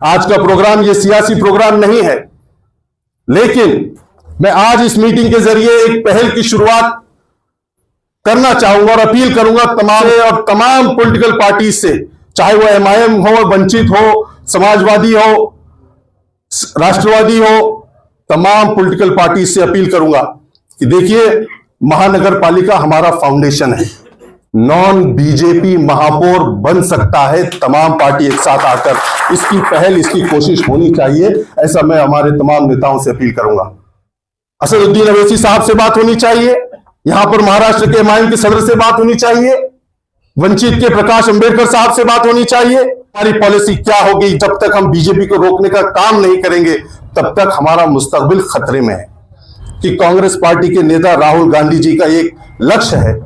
आज का प्रोग्राम ये सियासी प्रोग्राम नहीं है, लेकिन मैं आज इस मीटिंग के जरिए एक पहल की शुरुआत करना चाहूंगा और अपील करूंगा तमाम पॉलिटिकल पार्टी से, चाहे वो एमआईएम हो, वंचित हो, समाजवादी हो, राष्ट्रवादी हो, तमाम पॉलिटिकल पार्टी से अपील करूंगा कि देखिए, महानगर पालिका हमारा फाउंडेशन है। नॉन बीजेपी महापौर बन सकता है तमाम पार्टी एक साथ आकर। इसकी पहल, इसकी कोशिश होनी चाहिए, ऐसा मैं हमारे तमाम नेताओं से अपील करूंगा। असदुद्दीन अवैसी साहब से बात होनी चाहिए, यहां पर महाराष्ट्र के एमआईएम के सदर से बात होनी चाहिए, वंचित के प्रकाश अंबेडकर साहब से बात होनी चाहिए। हमारी पॉलिसी क्या होगी? जब तक हम बीजेपी को रोकने का काम नहीं करेंगे, तब तक हमारा मुस्तकबिल खतरे में है। कि कांग्रेस पार्टी के नेता राहुल गांधी जी का एक लक्ष्य है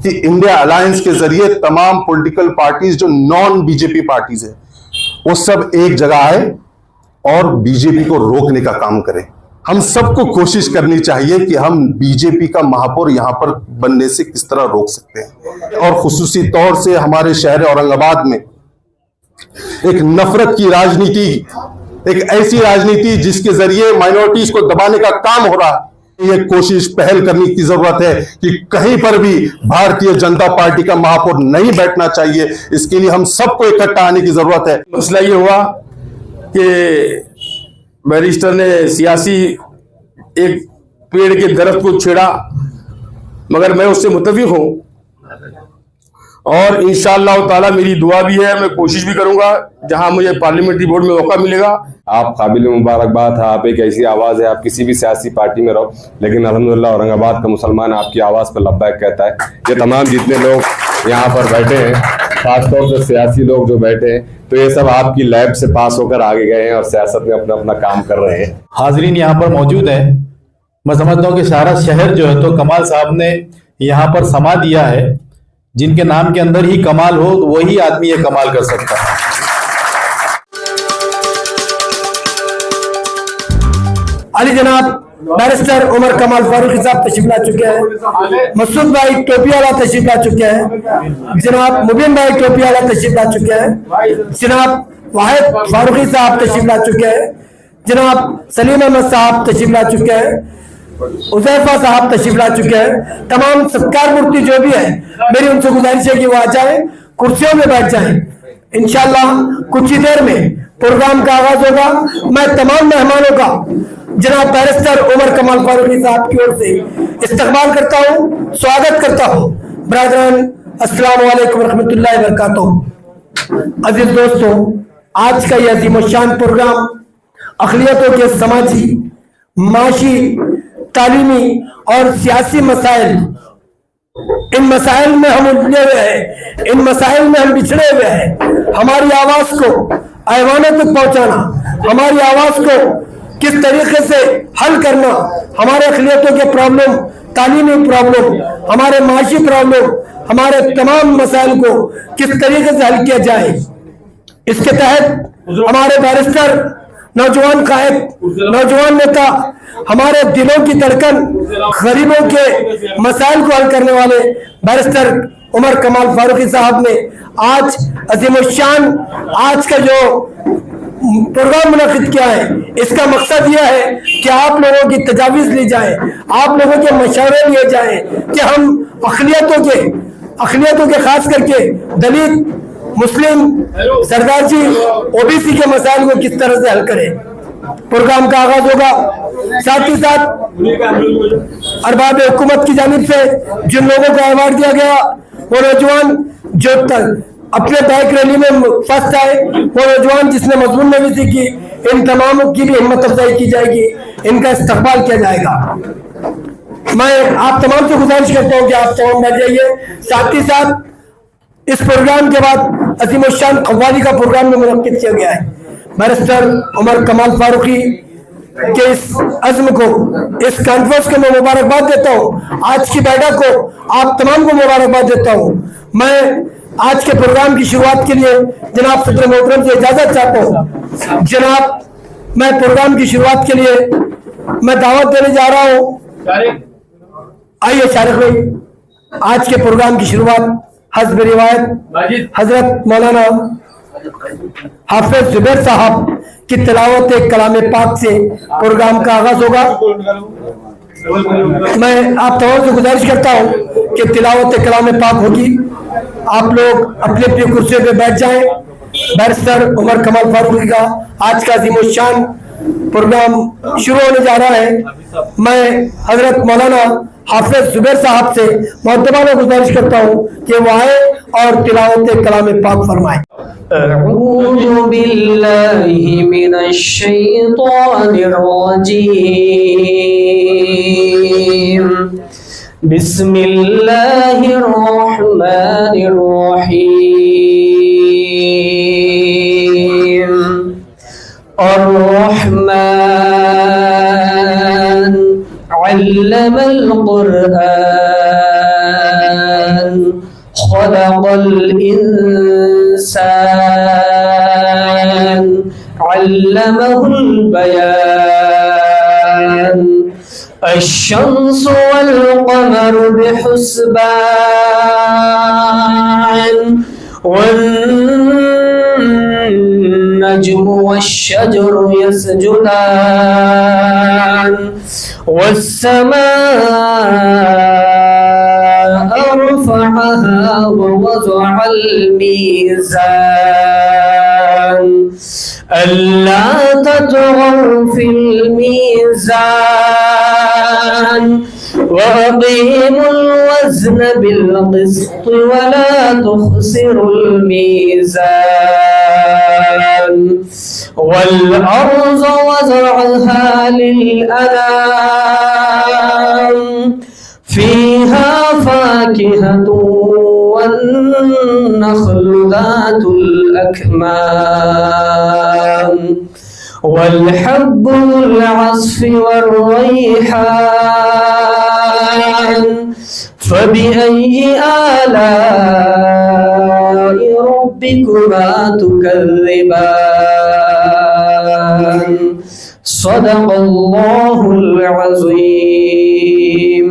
कि इंडिया अलायंस के जरिए तमाम पॉलिटिकल पार्टीज जो नॉन बीजेपी पार्टीज है, वो सब एक जगह आए और बीजेपी को रोकने का काम करें। हम सबको कोशिश करनी चाहिए कि हम बीजेपी का महापौर यहां पर बनने से किस तरह रोक सकते हैं। और खुसूसी तौर से हमारे शहर औरंगाबाद में एक नफरत की राजनीति, एक ऐसी राजनीति जिसके जरिए माइनॉरिटीज को दबाने का काम हो रहा है, ये कोशिश पहल करने की जरूरत है कि कहीं पर भी भारतीय जनता पार्टी का महापौर नहीं बैठना चाहिए। इसके लिए हम सबको इकट्ठा आने की जरूरत है। मसला ये हुआ कि बैरिस्टर ने सियासी एक पेड़ के दरख्त को छेड़ा, मगर मैं उससे मुत्तफिक हूं और इंशाअल्लाह ताला मेरी दुआ भी है, मैं कोशिश भी करूंगा जहां मुझे पार्लियामेंट्री बोर्ड में मौका मिलेगा। आप काबिल मुबारकबाद है, आप एक ऐसी आवाज़ है, आप किसी भी सियासी पार्टी में रहो, लेकिन अल्हम्दुलिल्लाह औरंगाबाद का मुसलमान आपकी आवाज़ पर लब्बैक कहता है। ये तमाम जितने लोग यहाँ पर बैठे हैं, खासतौर से सियासी लोग जो बैठे हैं, तो ये सब आपकी लैब से पास होकर आगे गए हैं और सियासत में अपना अपना काम कर रहे हैं। हाजरीन यहाँ पर मौजूद हैं, मैं समझता हूँ कि सारा शहर जो है तो कमाल साहब ने यहाँ पर समा दिया है। जिनके नाम के अंदर ही कमाल हो तो वही आदमी ये कमाल कर सकता है। अली जनाब बैरिस्टर उमर कमाल फारूकी साहब तशरीफ ला चुके हैं, मसूद भाई टोपी वाला तशरीफ ला चुके हैं, जनाब मुबीन भाई टोपी वाला तशरीफ ला चुके हैं, जनाब वाहिद फारूकी साहब तशरीफ ला चुके हैं, जनाब सलीम अहमद साहब तशरीफ ला चुके हैं, उजैफा साहब तशरीफ ला चुके हैं। तमाम सत्कार मूर्ति जो भी है, मेरी उनसे गुजारिश है कि वो आ जाए, कुर्सियों में बैठ जाए। इंशाल्लाह कुछ ही देर में प्रोग्राम का आगाज होगा। मैं तमाम मेहमानों का जनाब बैरिस्टर उमर कमाल फारूकी साहब की ओर से इस्तकबाल करता हूँ, स्वागत करता हूँ। ब्रादरान अस्सलाम वालेकुम रहमतुल्लाहि व बरकातहू। अजीज दोस्तों, आज का यह अज़ीमुश्शान प्रोग्राम अक़लियतों के समाजी, माशी, तालीमी और सियासी मसाइल, इन मसाइल में हम उलझे हुए हैं, इन मसाइल में हम बिछड़े हुए हैं। हमारी आवाज को ऐवानों तक पहुंचाना, हमारी आवाज को किस तरीके से हल करना, हमारे अक़लियतों के प्रॉब्लम, तालीमी प्रॉब्लम, हमारे माशी प्रॉब्लम, हमारे तमाम मसाइल को किस तरीके से हल किया जाए, इसके तहत हमारे बैरिस्टर, नौजवान कायद, नौजवान नेता, हमारे दिलों की धड़कन, गरीबों के मसाइल को हल करने वाले बैरिस्टर उमर कमाल फारूकी साहब ने आज अज़ीमुश्शान आज का जो प्रोग्राम मुनक़िद किया है, इसका मकसद यह है कि आप लोगों की तजावीज़ ली जाए, आप लोगों के मशवरे लिए जाए कि हम अक़लियतों के खास करके दलित, मुस्लिम, सरदार जी, ओबीसी के मसाइल को किस तरह से हल करें। प्रोग्राम का आगाज होगा। साथ ही साथ अरबाब हुकूमत की जानिब से जिन लोगों को अवार्ड दिया गया, वो नौजवान जो अपने बाइक रैली में फर्स्ट आए, वो नौजवान जिसने मजमून नवीसी की, इन तमामों की भी हिम्मत अफजाई की जाएगी, इनका इस्तकबाल किया जाएगा। मैं आप तमाम से गुजारिश करता हूँ कि आप तमाम बैठ जाइए। साथ ही साथ इस प्रोग्राम के बाद अज़ीमुश्शान कव्वाली का प्रोग्राम भी मुनक़्क़िद किया गया है। बैरिस्टर उमर कमाल फारूकी के इस अज़्म को, इस कॉन्फ्रेंस को मैं मुबारकबाद देता हूँ। आज की बैठक को आप तमाम को मुबारकबाद देता हूँ। मैं आज के प्रोग्राम की शुरुआत के लिए जनाब सदर मोहतरम से इजाजत चाहता हूँ। जनाब, मैं प्रोग्राम की शुरुआत के लिए मैं दावत देने जा रहा हूँ। आइए शारिक भाई, आज के प्रोग्राम की शुरुआत हस्ब रिवायत हजरत मौलाना हाफिज जुबैर साहब कि तिलावत कलाम पाक से प्रोग्राम का आगाज होगा। मैं आप तमाम से गुजारिश करता हूँ कि तिलावत कलाम पाक होगी। आप लोग अपनी अपनी कुर्सियों पे बैठ जाएं। बैरिस्टर उमर कमाल फारूकी का आज का अज़ीमुश्शान प्रोग्राम शुरू होने जा रहा है। मैं हजरत मौलाना हाफिज जुबैर साहब से मुअद्दबाना गुजारिश करता हूँ कि वो आए और तिलावत कलाम पाक फरमाएं। अऊज़ु बिल्लाहि मिनश शैतानिर रजीम। बिस्मिल्लाहिर रहमानिर रहीम। अर्रहमान अल्लमल कुरआन खलक़ल इंसान अल्लमहुल बयान। अश-शम्सु वल क़मरु बिहुस्बान वन-नज्मु वश-शजरु यस्जुदान वस-समाअ रफ़अहा ववज़अल मीज़ान अल्ला ततग़व फ़िल मीज़ान वअक़ीमुल वज़्न बिल क़िस्त वला तुख़सिरुल मीज़ान वल अर्ज़ वज़अहा लिल अनाम फ़ीहा फ़ाकिहतुन वन्नख़्लु ज़ातुल अकमाम वल्हब्बुल अस्फ़ि वर्रैहान फ़बिअय्यि आलाइ रब्बिकुमा तुकज़्ज़िबान। सदक़ल्लाहुल अज़ीम।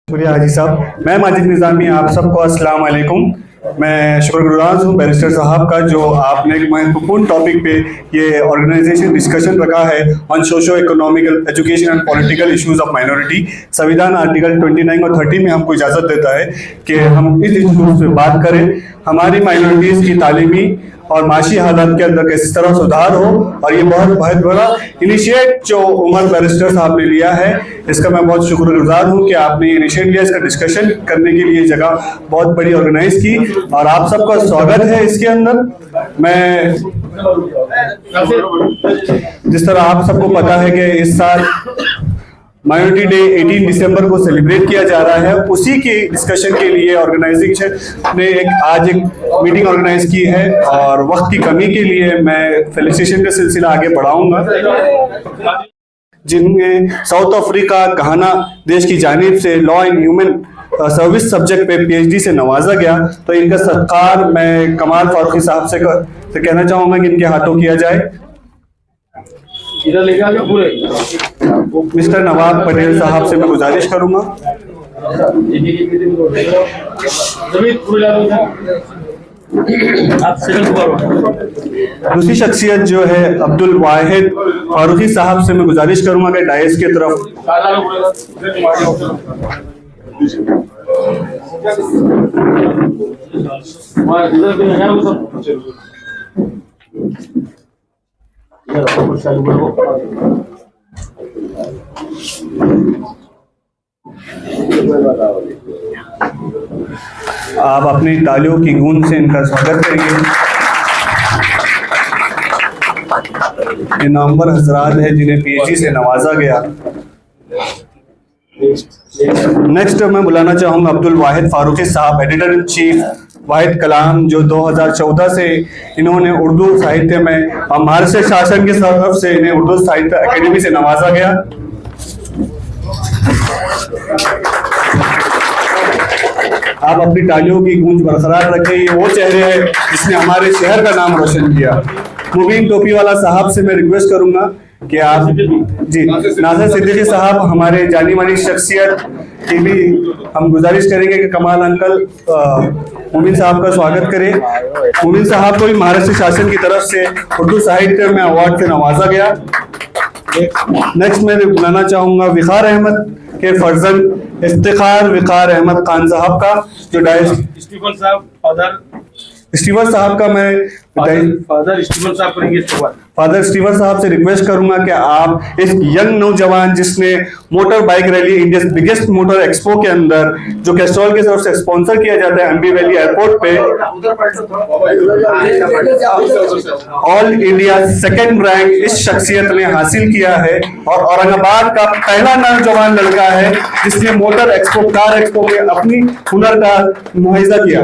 शुक्रिया हाजी साहब। मैं माजिद निज़ामी, आप सबको अस्सलाम वालेकुम। मैं शुक्रगुज़ार हूँ बैरिस्टर साहब का जो आपने एक महत्वपूर्ण टॉपिक पे ये ऑर्गेनाइजेशन डिस्कशन रखा है on socio economical education and political issues of minority. संविधान आर्टिकल 29 और 30 में हमको इजाज़त देता है कि हम इस इशूज़ पे बात करें, हमारी माइनॉरिटीज़ की तालीमी और माशी हालात के अंदर किस तरह सुधार हो। और ये बहुत बड़ा इनिशिएट जो उमर बैरिस्टर साहब ने लिया है, इसका मैं बहुत शुक्रगुजार हूँ कि आपने इनिशिएट लिया। इसका डिस्कशन करने के लिए जगह बहुत बड़ी ऑर्गेनाइज की और आप सबका स्वागत है इसके अंदर। मैं जिस तरह आप सबको पता है कि इस साल माइनॉरिटी डे 18 दिसंबर को सेलिब्रेट किया जा रहा है, उसी के डिस्कशन के लिए ऑर्गेनाइजेशन ने आज एक मीटिंग ऑर्गेनाइज की है और वक्त की कमी के लिए मैं फेलिसिटेशन का सिलसिला आगे बढ़ाऊंगा। जिनमें साउथ अफ्रीका घाना देश की जानिब से law and human service subject पे PhD से नवाजा गया, तो इनका सत्कार मैं कमाल फारूकी साहब से कहना चाहूँगा कि इनके हाथों किया जाए। मिस्टर नवाब पटेल साहब से मैं गुजारिश करूंगा। दूसरी शख्सियत जो है अब्दुल वाहिद फारूकी साहब से मैं गुजारिश करूंगा कि डायस की तरफ। आप अपनी तालियों की गूंज से इनका स्वागत करिए। ये नामवर हजरात है जिन्हें PhD से नवाजा गया। नेक्स्ट मैं बुलाना चाहूंगा अब्दुल वाहिद फारूकी साहब, एडिटर इन चीफ वाहिद कलाम, जो 2014 से इन्होंने उर्दू साहित्य में और महाराष्ट्र शासन की तरफ से इन्हें उर्दू साहित्य अकेडमी से नवाजा गया। आप अपनी तालियों की गूंज बरकरार रखें। ये वो चेहरे हैं जिसने हमारे शहर का नाम रोशन किया। मुबीन टोपीवाला साहब से मैं रिक्वेस्ट करूंगा कि आप जी नासिर सिद्दीकी साहब हमारे जानी मानी शख्सियत की भी हम गुजारिश करेंगे कि कमाल अंकल मोमिन साहब का स्वागत करें। मोमिन साहब को भी महाराष्ट्र शासन की तरफ से उर्दू साहित्य में अवार्ड से नवाजा गया। नेक्स्ट मैं बुलाना चाहूंगा विकार अहमद के फर्जंद इफ्तिखार विकार अहमद खान साहब का, जो स्टीफन साहब स्टीवर साहब का मैं फादर स्टीफन साहब करेंगे। फादर स्टीवर साहब से रिक्वेस्ट करूंगा कि आप इस यंग नौजवान जिसने motor bike rally India biggest motor expo के अंदर जो कैस्ट्रॉल के तरफ से स्पॉन्सर किया जाता है एमबी वैली एयरपोर्ट पे, ऑल इंडिया सेकंड रैंक इस शख्सियत ने हासिल किया है और औरंगाबाद का पहला नौजवान लड़का है जिसने मोटर एक्सपो कार एक्सपो में अपनी हुनर का मुआइजा किया।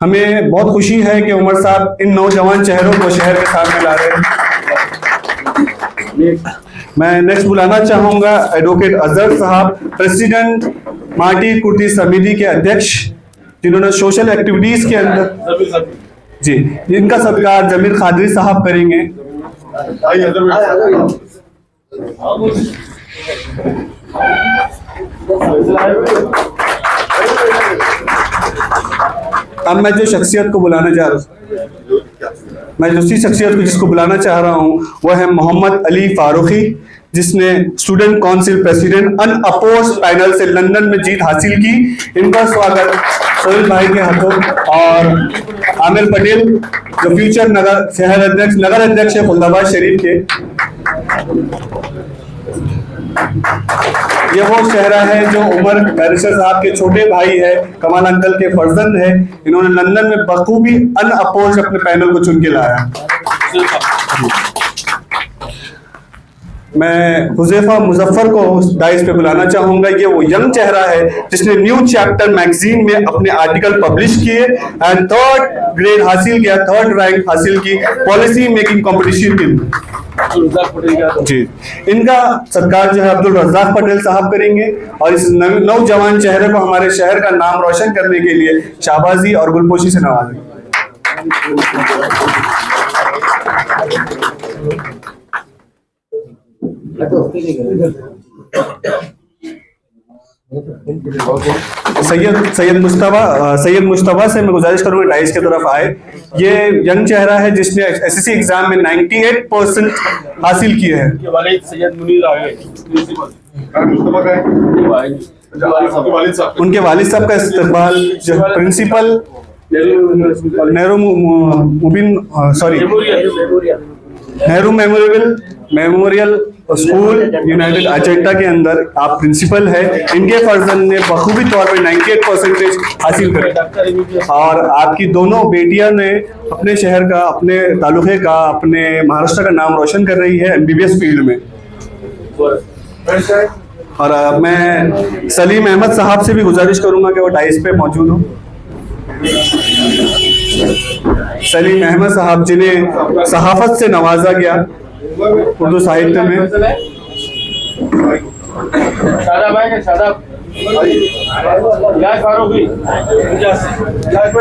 हमें बहुत खुशी है कि उमर साहब इन नौजवान चेहरों को शहर के सामने ला रहे हैं। मैं नेक्स्ट बुलाना चाहूंगा एडवोकेट अजहर साहब, प्रेसिडेंट माटी कुर्ती समिति के अध्यक्ष, जिन्होंने सोशल एक्टिविटीज के अंदर जी इनका सत्कार जमीर खादरी साहब करेंगे। अब मैं जो शख्सियत को बुलाने जा रहा हूँ, मैं दूसरी शख्सियत को जिसको बुलाना चाह रहा हूँ वह है मोहम्मद अली फारूकी, जिसने student council president unopposed panel से लंदन में जीत हासिल की। इनका स्वागत सोहेल भाई के हाथों और आमिर पटेल जो फ्यूचर नगर अध्यक्ष है खुल्दाबाद शरीफ के। ये वो चेहरा है जो उमर बैरिस्टर साहब के छोटे भाई है, कमाल अंकल के फर्जंद है। इन्होंने लंदन में बखूबी अनअपोज अपने पैनल को चुन के लाया। मैं हुजैफा मुजफ्फर को डाइस पे बुलाना चाहूंगा। ये वो यंग चेहरा है जिसने न्यू चैप्टर मैगजीन में अपने आर्टिकल पब्लिश किए एंड 3rd ग्रेड हासिल किया, 3rd रैंक हासिल की पॉलिसी मेकिंग कंपटीशन के जी। इनका सत्कार जो है अब्दुल रज़ाक पटेल साहब करेंगे और इस नौजवान चेहरे को हमारे शहर का नाम रोशन करने के लिए शाबाजी और गुलपोशी से नवाजेंगे। सैयद मुश्तबा से मैं गुजारिश करूंगा डाइस की तरफ आए। ये यंग चेहरा है जिसने एसएससी एग्जाम में 98% हासिल किए हैं। उनके वालिद साहब का इस्तेमाल principal Nehru memorial school united agenda के अंदर आप प्रिंसिपल है। इनके फर्जंद ने बखूबी तौर पे 98% हासिल करे और आपकी दोनों बेटियां ने अपने शहर का, अपने तालुके का, अपने महाराष्ट्र का नाम रोशन कर रही है एमबीबीएस फील्ड में। और मैं सलीम अहमद साहब से भी गुजारिश करूंगा कि वो डाइस पे मौजूद हो। सलीम अहमद साहब जिन्हें सहाफत से नवाजा गया उर्दू साहित्य में।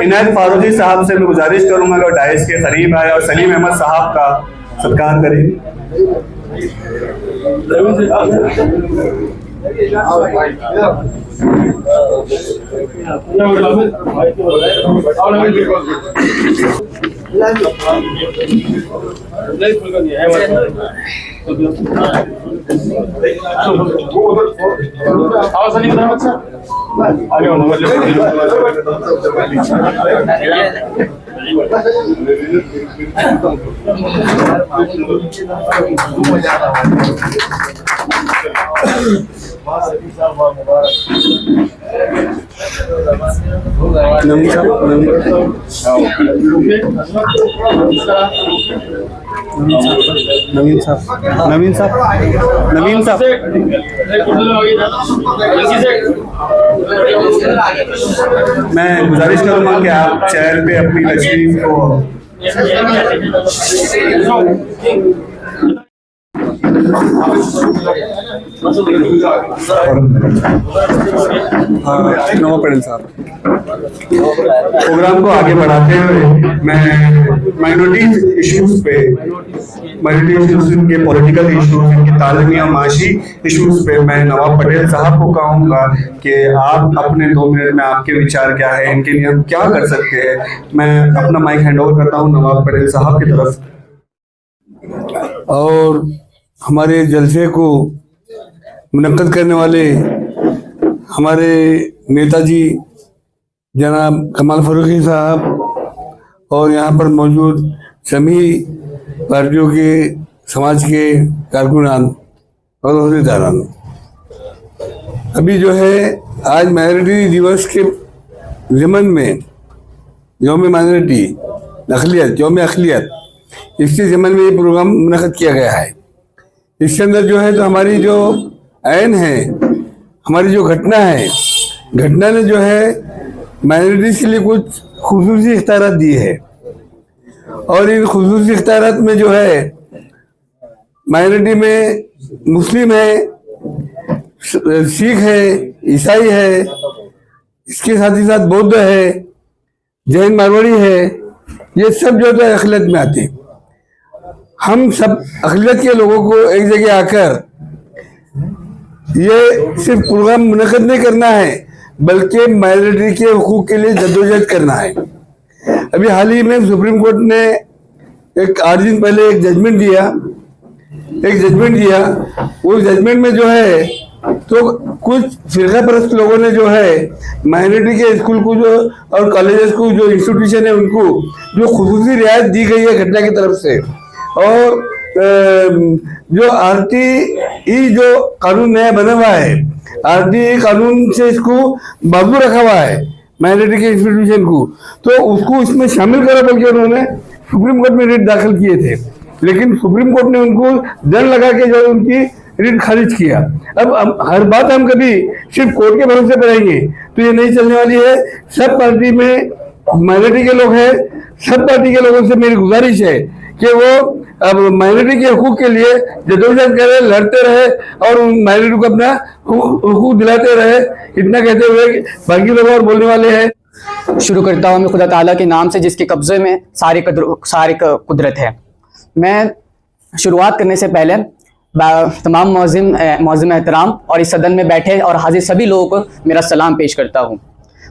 इनायत फारूकी साहब से मैं गुजारिश करूंगा कि डाइस के करीब आए और सलीम अहमद साहब का सत्कार करें। नवीन साहब मैं गुजारिश करूंगा कि आप चेयर पे अपनी तशरीफ को नवाब पटेल साहब, प्रोग्राम को आगे बढ़ाते हुए मैं माइनॉरिटी इश्यूज पे, माइनॉरिटी इश्यूज के पॉलिटिकल इश्यूज, इनके तालीमी और माशी इश्यूज पे मैं नवाब पटेल साहब को कहूँगा कि आप अपने 2 मिनट में आपके विचार क्या है, इनके लिए हम क्या कर सकते हैं। मैं अपना माइक हैंड ओवर करता हूँ नवाब पटेल साहब की तरफ। और हमारे जलसे को मुनक्कद करने वाले हमारे नेताजी जनाब कमाल फारूकी साहब और यहाँ पर मौजूद सभी पार्टियों के समाज के कारकुनान और अहदेदारान, अभी जो है आज माइनॉरिटी दिवस के ज़मन में यौम माइनॉरिटी अक़लियत, यौम अक़लियत, इसके ज़मन में ये प्रोग्राम मुनक़्क़द किया गया है। इसके अंदर जो है तो हमारी जो आयन है, हमारी जो घटना है, घटना ने जो है माइनॉरिटीज़ के लिए कुछ खुसूसी इख्तियारात दिए है और इन खुसूसी इख्तियारात में जो है माइनॉरिटी में मुस्लिम है, सिख है, ईसाई है, इसके साथ ही साथ बौद्ध है, जैन मारवाड़ी है, ये सब जो है अक़लियत में आते हैं। हम सब अक़लियत के लोगों को एक जगह आकर ये सिर्फ प्रोग्राम मुनक़्क़द नहीं करना है बल्कि माइनॉरिटी के हुकूक़ के लिए जद्दोजहद करना है। अभी हाल ही में सुप्रीम कोर्ट ने एक 8 दिन पहले एक जजमेंट दिया। उस जजमेंट में जो है तो कुछ फ़िरका परस्त लोगों ने जो है माइनॉरिटी के स्कूल को जो और कॉलेजेस को जो इंस्टीट्यूशन है उनको जो खुसूसी रियायत दी गई है घटना की तरफ से, और जो RTE जो कानून नया बना हुआ है, RTE कानून से इसको बाजू रखा हुआ है माइनॉरिटी के इंस्टीट्यूशन को, तो उसको इसमें शामिल करा बल्कि उन्होंने सुप्रीम कोर्ट में रिट दाखिल किए थे, लेकिन सुप्रीम कोर्ट ने उनको दंड लगा के जो उनकी रिट खारिज किया। अब हर बात हम कभी सिर्फ कोर्ट के भरोसे पर रहेंगे तो ये नहीं चलने वाली है। सब पार्टी में माइनॉरिटी के लोग हैं, सब पार्टी के लोगों से मेरी गुजारिश है कि वो अब माइनॉरिटी के हुकूक के लिए जदोजहद करे, लड़ते रहे और उन माइनॉरिटी को अपना हुकूक दिलाते रहे। इतना कहते हुए बाकी लोग और बोलने वाले हैं। शुरू करता हूँ मैं खुदा ताला के नाम से जिसके कब्जे में सारी कुदरत है। मैं शुरुआत करने से पहले तमाम मौज़िम एहतराम और इस सदन में बैठे और हाजिर सभी लोगों को मेरा सलाम पेश करता हूँ।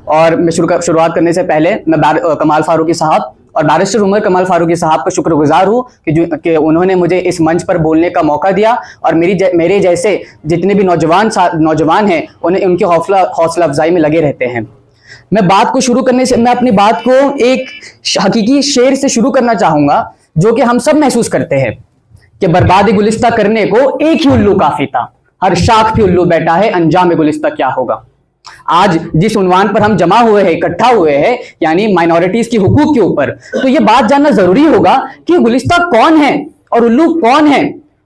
और मैं शुरुआत करने से पहले मैं कमाल फारूकी साहब और बैरिस्टर उमर कमाल फारूकी साहब का शुक्रगुजार हूँ कि उन्होंने मुझे इस मंच पर बोलने का मौका दिया और मेरे जैसे जितने भी नौजवान हैं उन्हें उनकी हौसला अफजाई में लगे रहते हैं। मैं बात को शुरू करने से मैं अपनी बात को एक हकीकी शेर से शुरू करना चाहूँगा जो कि हम सब महसूस करते हैं कि बर्बादी गुलिस्ता करने को एक ही उल्लू काफी था, हर शाख पे उल्लू बैठा है, अंजाम गुलिस्ता क्या होगा। आज जिस उन्वान पर हम जमा हुए हैं, इकट्ठा हुए हैं, यानी माइनॉरिटीज की हुकूक के ऊपर, तो ये बात जानना जरूरी होगा कि गुलिस्ता कौन है और उल्लू कौन है।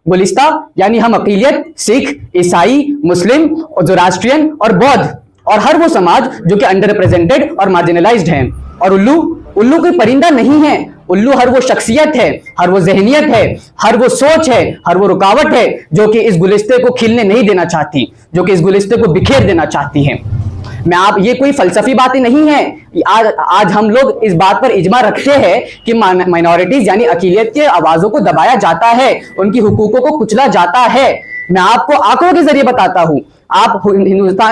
गुलिस्ता यानी हम अक़लियत, सिख, ईसाई, मुस्लिम, ज़ोरास्ट्रियन और बौद्ध और हर वो समाज जो कि अंडर रिप्रेजेंटेड और मार्जिनलाइज्ड हैं। और उल्लू कोई परिंदा नहीं है, उल्लू हर वो शख्सियत है, हर वो जहनियत है, हर वो सोच है, हर वो रुकावट है जो कि इस गुलिस्ते को खिलने नहीं देना चाहती, जो कि इस गुलिस्ते को बिखेर देना चाहती है। ये कोई फलसफी बातें नहीं है। आज हम लोग इस बात पर इजमा रखते हैं कि माइनॉरिटीज यानी अक़लियत के आवाजों को दबाया जाता है, उनकी हुकूकों को कुचला जाता है। मैं आपको आंकड़ों के जरिए बताता हूं। आप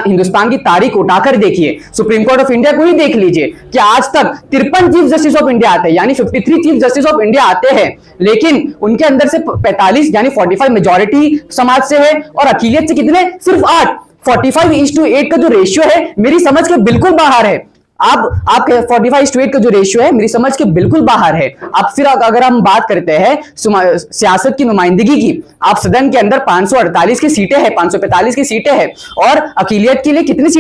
हिंदुस्तान की तारीख उठाकर देखिए, सुप्रीम कोर्ट ऑफ इंडिया को ही देख लीजिए कि आज तक 53 चीफ जस्टिस ऑफ इंडिया आते हैं, यानी 53 चीफ जस्टिस ऑफ इंडिया आते हैं, लेकिन उनके अंदर से 45 यानी 45 मेजॉरिटी समाज से है और अक़लियत से कितने, सिर्फ 8। 45:8 का जो रेशियो है मेरी समझ के बिल्कुल बाहर है। आप 45:8 का जो रेशियो है मेरी समझ के बिल्कुल बाहर है। अब फिर अगर हम बात करते हैं सियासत की नुमाइंदगी की, आप सदन के अंदर 548 की सीटें हैं, 545 की सीटें हैं और अक़लियत के लिए कितनी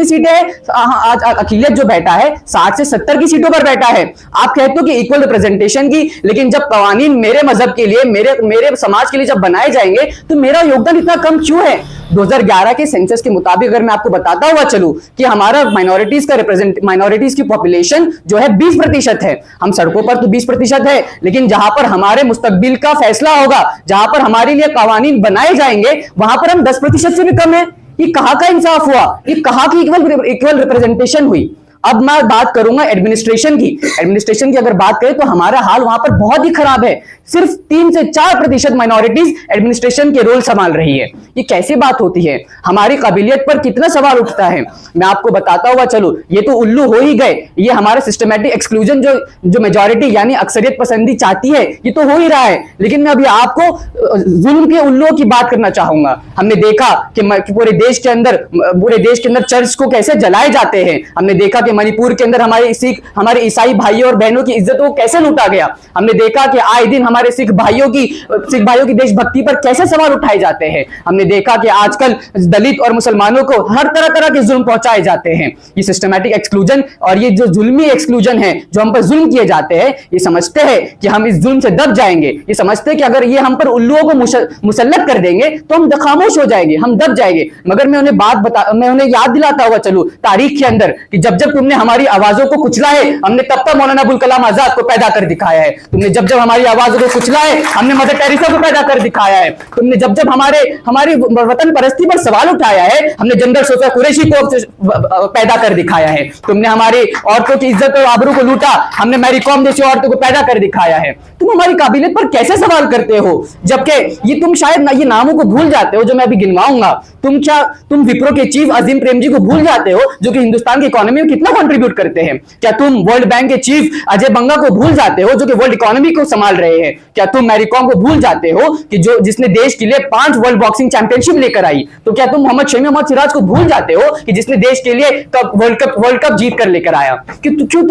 सीटें हैं? आज अक़लियत जो बैठा है 60 से 70 की सीटों पर बैठा है। आप कहते हो कि इक्वल रिप्रेजेंटेशन की, लेकिन जब कवानीन मेरे मजहब के लिए, मेरे समाज के लिए जब बनाए जाएंगे तो मेरा योगदान इतना कम क्यों है? 2011 के सेंसस के मुताबिक अगर मैं आपको बताता हुआ चलूं कि हमारा माइनॉरिटीज की पॉपुलेशन जो है 20% है। हम सड़कों पर तो 20% है, लेकिन जहां पर हमारे मुस्तकबिल का फैसला होगा, जहां पर हमारे लिए कानून बनाए जाएंगे, वहां पर हम 10% से भी कम है। ये कहां का इंसाफ हुआ? ये कहां की इक्वल रिप्रेजेंटेशन हुई? अब मैं बात करूंगा एडमिनिस्ट्रेशन की अगर बात करें तो हमारा हाल वहां पर बहुत ही खराब है। सिर्फ 3 से 4% माइनॉरिटीज एडमिनिस्ट्रेशन के रोल संभाल रही है। ये कैसे बात होती है? हमारी काबिलियत पर कितना सवाल उठता है। मैं आपको बताता हुआ चलूं, ये तो उल्लू हो ही गए। ये हमारा सिस्टमैटिक एक्सक्लूजन जो मेजॉरिटी यानी अक्सरियत पसंदी चाहती है, ये तो हो ही रहा है। लेकिन मैं अभी आपको जुल्म के उल्लुओं की बात करना चाहूंगा। हमने देखा कि पूरे देश के अंदर चर्च को कैसे जलाए जाते हैं। हमने देखा कि मणिपुर के अंदर हमारे ईसाई भाइयों और बहनों की इज्जत को कैसे लूटा गया। हमने देखा कि आए दिन हमारे सिख भाइयों की देशभक्ति पर कैसे सवाल उठाए जाते हैं। हमने देखा कि आजकल दलित और मुसलमानों को हर तरह के जुल्म पहुंचाए जाते हैं। ये सिस्टमैटिक एक्सक्लूजन और ये जो जुल्मी एक्सक्लूजन है, जो हम पर जुल्म किए जाते हैं, ये समझते हैं कि हम इस जुल्म से दब जाएंगे। ये समझते हैं कि अगर ये हम पर उल्लुओं को मुसल्लत कर देंगे तो हम खामोश हो जाएंगे, हम दब जाएंगे। मगर मैं उन्हें याद दिलाता हुआ चलूं तारीख के अंदर कि जब तुमने हमारी आवाजों को कुचला है, हमने तब मौलाना अबुल कलाम आजाद को पैदा कर दिखाया है। तुमने जब हमारी आवाजों को कुचला है, हमने मदर टेरेसा को पैदा कर दिखाया है। तुमने जब हमारी वतन परस्ती पर सवाल उठाया है, हमने जनरल सोफिया कुरैशी को पैदा कर दिखाया है। तुमने हमारी औरतों की इज्जत और आबरू को लूटा, हमने मैरी कॉम जैसी औरतों को पैदा कर दिखाया है। तुम हमारी काबिलियत पर कैसे सवाल करते हो, जबकि ये तुम शायद ये नामों को भूल जाते हो जो मैं अभी गिनवाऊंगा। तुम विप्रो के चीफ अजीम प्रेम जी को भूल जाते हो, जो कि हिंदुस्तान की इकोनॉमी में कितना कंट्रीब्यूट करते हैं। क्या तुम वर्ल्ड बैंक के चीफ अजय बंगा को भूल जाते हो, जो कि वर्ल्ड इकोनॉमी को संभाल रहे हैं। क्या तुम मैरी कॉम को भूल जाते हो कि जिसने देश के लिए 5 वर्ल्ड बॉक्सिंग चैंपियनशिप लेकर आई। तो क्या तुम मोहम्मद शमी मोहम्मद सिराज को भूल जाते हो कि जिसने देश के लिए वर्ल्ड कप जीत कर लेकर आया। क्यों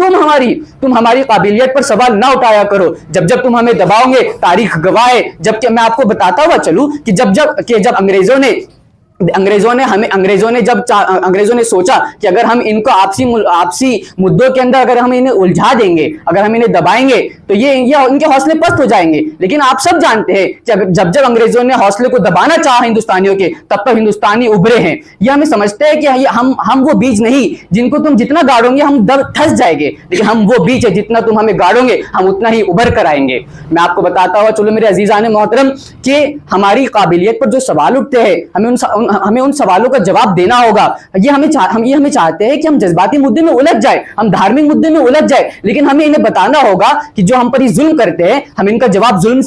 तुम हमारी काबिलियत पर सवाल ना उठाया करो। जब तुम हमें दबाओगे, तारीख गवाह है। जबकि मैं आपको बताता हुआ चलूं कि जब अंग्रेजों ने सोचा कि अगर हम इनको आपसी मुद्दों के अंदर अगर हम इन्हें उलझा देंगे, अगर हम इन्हें दबाएंगे, तो ये इनके हौसले पस्त हो जाएंगे। लेकिन आप सब जानते हैं कि जब अंग्रेजों ने हौसले को दबाना चाहा हिंदुस्तानियों के, तब हिंदुस्तानी उभरे हैं। ये हमें समझते हैं कि हम वो बीज नहीं जिनको तुम जितना गाड़ोगे हम धस जाएंगे, लेकिन हम वो बीज है जितना तुम हमें गाड़ोगे हम उतना ही उभर कर आएंगे। मैं आपको बताता हुआ चलो मेरे अजीजान मोहतरम कि हमारी काबिलियत पर जो सवाल उठते हैं, हमें उन सवालों का जवाब देना होगा। ये हमें चाहते हैं कि हम जज्बाती मुद्दे में उलझ जाए, हम धार्मिक मुद्दे में उलझ जाए, लेकिन हमें इन्हें बताना होगा कि जो हम पर ये जुल्म करते हैं, हम इनका जवाब जुल्म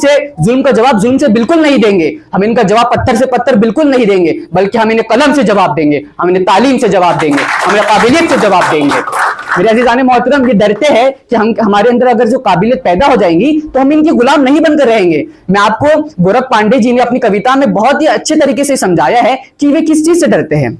से बिल्कुल नहीं देंगे। हम इनका जवाब पत्थर से पत्थर बिल्कुल नहीं देंगे, बल्कि हम इन्हें कलम से जवाब देंगे, हम इन्हें तालीम से जवाब देंगे, हम इन्हें काबिलियत से जवाब देंगे। मेरे अजीजान मोहतरम, ये डरते हैं कि हमारे अंदर अगर जो काबिलियत पैदा हो जाएंगी तो हम इनके गुलाम नहीं बनकर रहेंगे। मैं आपको गोरख पांडे जी ने अपनी कविता में बहुत ही अच्छे तरीके से समझाया है कि वे किस चीज से डरते हैं।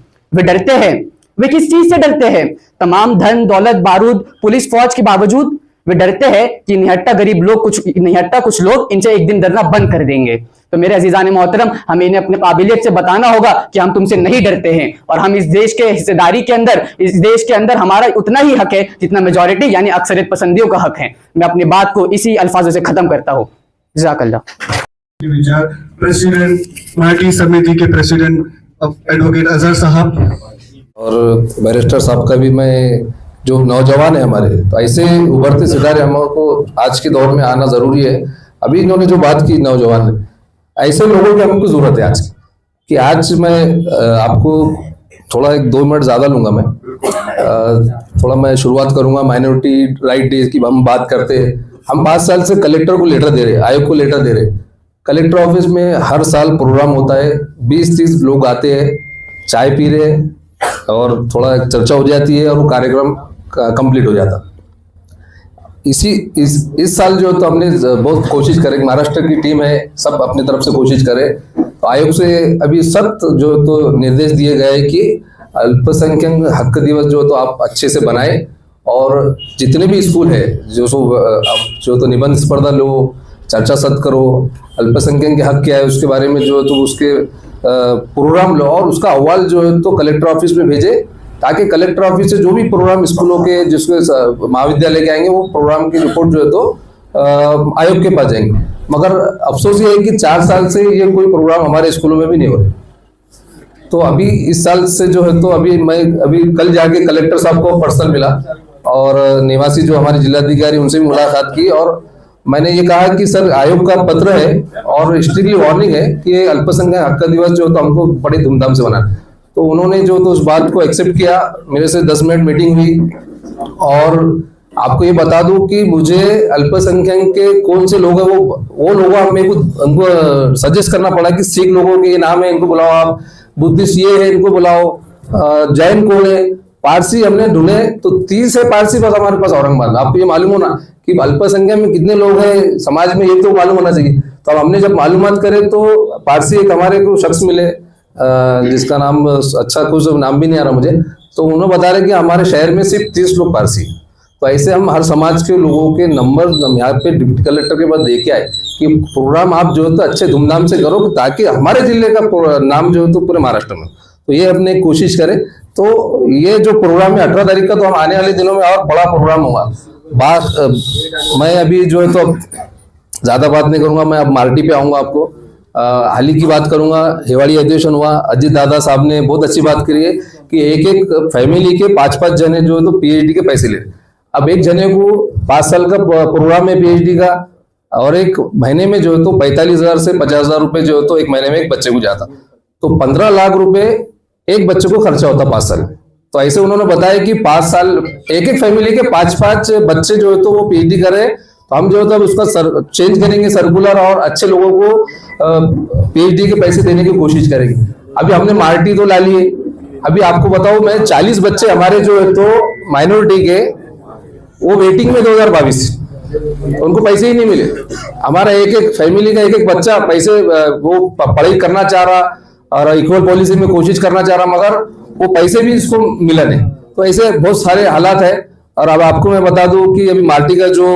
वे किस चीज से डरते हैं? तमाम धन दौलत बारूद पुलिस फौज के बावजूद वे डरते हैं कि निहत्ता कुछ लोग इनसे एक दिन डरना बंद कर देंगे। तो मेरे अजीजान मोहतरम, हमें इन्हें अपनी काबिलियत से बताना होगा कि हम तुमसे नहीं डरते हैं और हम इस देश के हिस्सेदारी के अंदर, इस देश के अंदर हमारा उतना ही हक है जितना मेजॉरिटी यानी अक्सरियत पसंदियों का हक है। मैं अपनी बात को इसी अल्फाजों से खत्म करता हूँ। जज़ाकल्लाह। प्रेसिडेंट मराठी समिति के प्रेसिडेंट एडवोकेट अजहर साहब और बैरिस्टर साहब का भी, मैं जो नौजवान है हमारे, तो ऐसे उभरते सितारे हमको आज के दौर में आना जरूरी है। अभी इन्होंने जो बात की नौजवान, ऐसे लोगों की हमको जरूरत है आज की। कि आज मैं आपको थोड़ा 1-2 मिनट ज्यादा लूंगा। थोड़ा मैं शुरुआत करूंगा माइनॉरिटी राइट डे की। हम बात करते हैं, हम 5 साल से कलेक्टर को लेटर दे रहे, आयोग को लेटर दे रहे। कलेक्टर ऑफिस में हर साल प्रोग्राम होता है, 20-30 लोग आते हैं, चाय पी रहे हैं और थोड़ा चर्चा हो जाती है और वो कार्यक्रम कंप्लीट हो जाता। इस साल जो तो हमने बहुत कोशिश करें, महाराष्ट्र की टीम है, सब अपनी तरफ से कोशिश करें। तो आयोग से अभी सख्त जो तो निर्देश दिए गए कि अल्पसंख्यक हक दिवस जो तो आप अच्छे से बनाएं और जितने भी स्कूल है जो तो निबंध स्पर्धा लो, चर्चा सत्र करो, अल्पसंख्यक के हक क्या है उसके बारे में जो तो उसके प्रोग्राम लो और उसका अहवाल जो है तो कलेक्टर ऑफिस में भेजे, ताकि कलेक्टर ऑफिस से जो भी प्रोग्राम स्कूलों के जिसके महाविद्यालय के आएंगे वो प्रोग्राम की रिपोर्ट जो है तो आयोग के पास जाएंगे। मगर अफसोस ये है कि 4 साल से ये कोई प्रोग्राम हमारे स्कूलों में भी नहीं हो रहे। तो अभी इस साल से जो है तो अभी कल जाके कलेक्टर साहब को पर्सनल मिला और निवासी जो हमारे जिलाधिकारी उनसे भी मुलाकात की, और मैंने ये कहा कि सर आयोग का पत्र है और स्ट्रिक्टली वार्निंग है कि अल्पसंख्यक हक का दिवस जो तो हमको बड़े धूमधाम से मनाना। तो उन्होंने जो तो उस बात को एक्सेप्ट किया, मेरे से 10 मिनट मीटिंग हुई। और आपको ये बता दूं कि मुझे अल्पसंख्यक के कौन से लोग हैं वो लोग मेरे को उनको सजेस्ट करना पड़ा कि सिख लोगों के ये नाम है, इनको बुलाओ, आप बुद्धिस्ट ये है इनको बुलाओ, जैन कौन है, पारसी हमने ढूंढे तो 30 है पारसी बस हमारे पास औरंगाबाद। आपको ये मालूम होना कि अल्पसंख्यक में कितने लोग हैं समाज में, ये तो मालूम होना चाहिए। तो हमने जब मालूमात करे तो पारसी एक हमारे को शख्स मिले जिसका नाम अच्छा कुछ नाम भी नहीं आ रहा मुझे, तो उन्होंने बता रहे कि हमारे शहर में सिर्फ 30 लोग पारसी। तो ऐसे हम हर समाज के लोगों के नंबर यहाँ पे डिप्टी कलेक्टर के पास दे के आए कि प्रोग्राम आप जो है तो अच्छे धूमधाम से करो ताकि हमारे जिले का नाम जो है तो पूरे महाराष्ट्र में। तो ये अपने कोशिश करें। तो ये जो प्रोग्राम है 18 तारीख का, तो हम आने वाले दिनों में और बड़ा प्रोग्राम होगा। मैं अभी जो है तो ज्यादा बात नहीं करूंगा, मैं अब मार्टी पे आऊंगा आपको हाल ही की बात करूंगा। हिवाड़ी अधिवेशन हुआ, अजीत दादा साहब ने बहुत अच्छी बात करी है कि एक फैमिली के 5-5 जने जो है तो पीएचडी के पैसे ले। अब एक जने को 5 साल का प्रोग्राम है पीएचडी का, और एक महीने में जो है तो 45,000 से 50,000 रुपए जो है तो एक महीने में एक बच्चे को जाता, तो 15 लाख रुपए एक बच्चे को खर्चा होता 5 साल में। तो ऐसे उन्होंने बताया कि 5 साल एक फैमिली के 5-5 बच्चे जो है तो वो पीएचडी करे, तो हम जो है तो उसका चेंज करेंगे सर्कुलर और अच्छे लोगों को पीएचडी के पैसे देने की कोशिश करेंगे। अभी हमने मार्टी तो ला लिए। अभी आपको बताऊं मैं 40 बच्चे हमारे जो है तो माइनॉरिटी के वो वेटिंग में 2022, उनको पैसे ही नहीं मिले। हमारा एक फैमिली का एक बच्चा पैसे वो पढ़ाई करना चाह रहा और इक्वल पॉलिसी में कोशिश करना चाह रहा, मगर वो पैसे भी इसको मिला नहीं। तो ऐसे बहुत सारे हालात है। और अब आपको मैं बता दूं कि अभी मार्टी का जो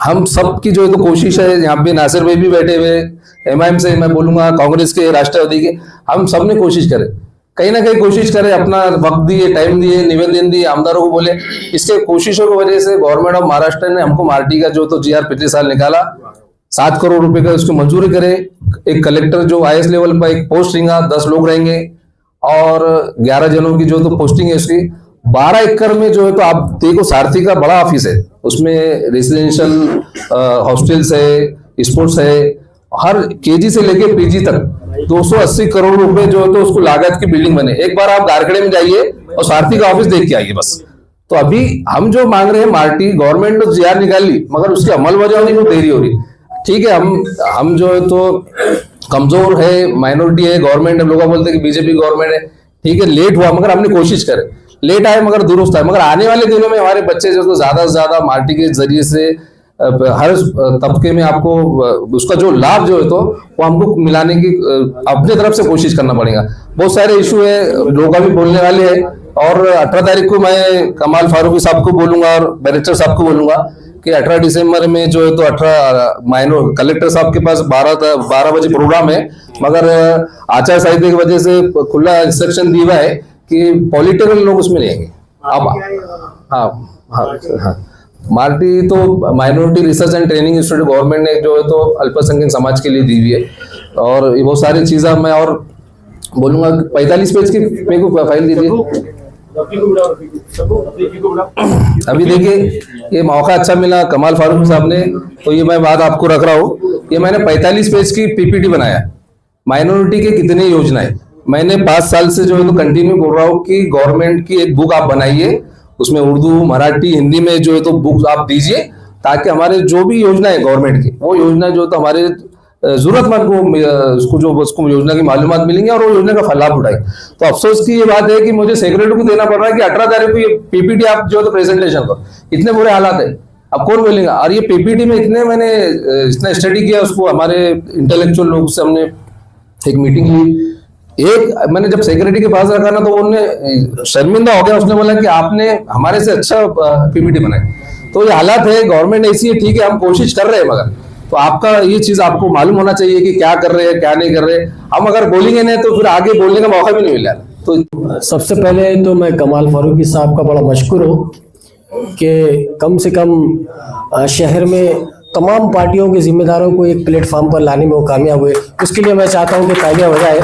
हम सब की जो है तो कोशिश है, यहाँ पे नासिर भाई भी बैठे हुए एमआईएम से, मैं बोलूंगा कांग्रेस के राष्ट्रवादी के, हम सब ने कोशिश करें, कहीं ना कहीं कोशिश करें, अपना वक्त दिए, टाइम दिए, निवेदन दिए, आमदारों को बोले। इसके कोशिशों की वजह से गवर्नमेंट ऑफ महाराष्ट्र ने हमको मार्टी का जो तो जीआर पिछले साल निकाला, 7 करोड़ रुपए का उसको मंजूरी करे। एक कलेक्टर जो आईएएस लेवल पर एक पोस्ट रहेगा, 10 लोग रहेंगे, और 11 जनों की जो तो पोस्टिंग है उसकी। 12 एकड़ में जो है तो आप देखो सारथी का बड़ा ऑफिस है, उसमें रेसिडेंशियल हॉस्टल्स है, स्पोर्ट्स है, हर केजी से लेके पीजी तक 280 करोड़ रुपए जो है तो उसको लागत की बिल्डिंग बने। एक बार आप गारखड़े में जाइए और सारथी का ऑफिस देख के आइए बस। तो अभी हम जो मांग रहे हैं, मार्टी गवर्नमेंट ने जीआर निकाल ली मगर उसकी अमलबजावनी को देरी हो रही। ठीक है, हम जो है तो कमजोर है, माइनॉरिटी है, गवर्नमेंट लोग बोलते हैं कि बीजेपी गवर्नमेंट है, ठीक है, लेट हुआ मगर हमने कोशिश करे, लेट आए मगर दुरुस्त आए। मगर आने वाले दिनों में हमारे बच्चे जो तो ज्यादा से ज्यादा मार्टी के जरिए से हर तबके में आपको उसका जो लाभ जो है तो वो हमको मिलाने की अपने तरफ से कोशिश करना पड़ेगा। बहुत सारे इशू है, लोग अभी बोलने वाले हैं, और 18 तारीख को मैं कमाल फारूकी साहब को बोलूंगा और बैरिस्टर साहब को बोलूंगा कि 18 दिसंबर में जो है तो 18 माइनर कलेक्टर साहब के पास 12 बजे प्रोग्राम है, मगर आचार संहिता की वजह से खुला इंस्ट्रक्शन दिया है कि पॉलिटिकल लोग उसमें नहीं आएंगे। अब हाँ, मार्टी तो minority research and training institute government ने जो है तो अल्पसंख्यक समाज के लिए दी हुई है, और ये बहुत सारी चीजें मैं और बोलूंगा। 45 पेज की मेरे को फाइल दीजिए। अभी देखिए, ये मौका अच्छा मिला कमाल फारूक साहब ने, तो ये मैं बात आपको रख रहा हूँ। ये मैंने 45 पेज की पीपीटी बनाया, माइनॉरिटी के कितने योजनाएं। मैंने 5 साल से जो है तो कंटिन्यू बोल रहा हूँ कि गवर्नमेंट की एक बुक आप बनाइए, उसमें उर्दू, मराठी, हिंदी में जो है तो बुक आप दीजिए, ताकि हमारे जो भी योजना है गवर्नमेंट की, वो योजना जो तो हमारे जरूरतमंद को उसको योजना की मालूमात मिलेंगे और वो योजना का लाभ उठाएंगे। तो अफसोस की ये बात है कि मुझे सेक्रेटरी को देना पड़ रहा है कि 18 तारीख को ये पीपीटी आप जो है तो प्रेजेंटेशन करो। इतने बुरे हालात है, अब कौन बोलेगा। और ये पीपीटी में मैंने इतना स्टडी किया, उसको हमारे इंटेलेक्चुअल लोग से हमने एक मीटिंग ली। मैंने जब सेक्रेटरी के पास रखा ना, तो उन्होंने शर्मिंदा हो गया, उसने बोला कि आपने हमारे से अच्छा पीपीटी बनाई। तो ये हालात है, गवर्नमेंट ऐसी है, ठीक है, हम कोशिश कर रहे हैं, मगर तो आपका ये चीज आपको मालूम होना चाहिए कि क्या कर रहे हैं क्या नहीं कर रहे। हम अगर बोलेंगे नहीं तो फिर आगे बोलने का मौका भी नहीं मिला। तो सबसे पहले तो मैं कमाल फारूकी साहब का बड़ा मशकूर हूँ कि कम से कम शहर में तमाम पार्टियों के जिम्मेदारों को एक प्लेटफॉर्म पर लाने में वो कामयाब हुए। उसके लिए मैं चाहता हूँ कि तालियां बजाए।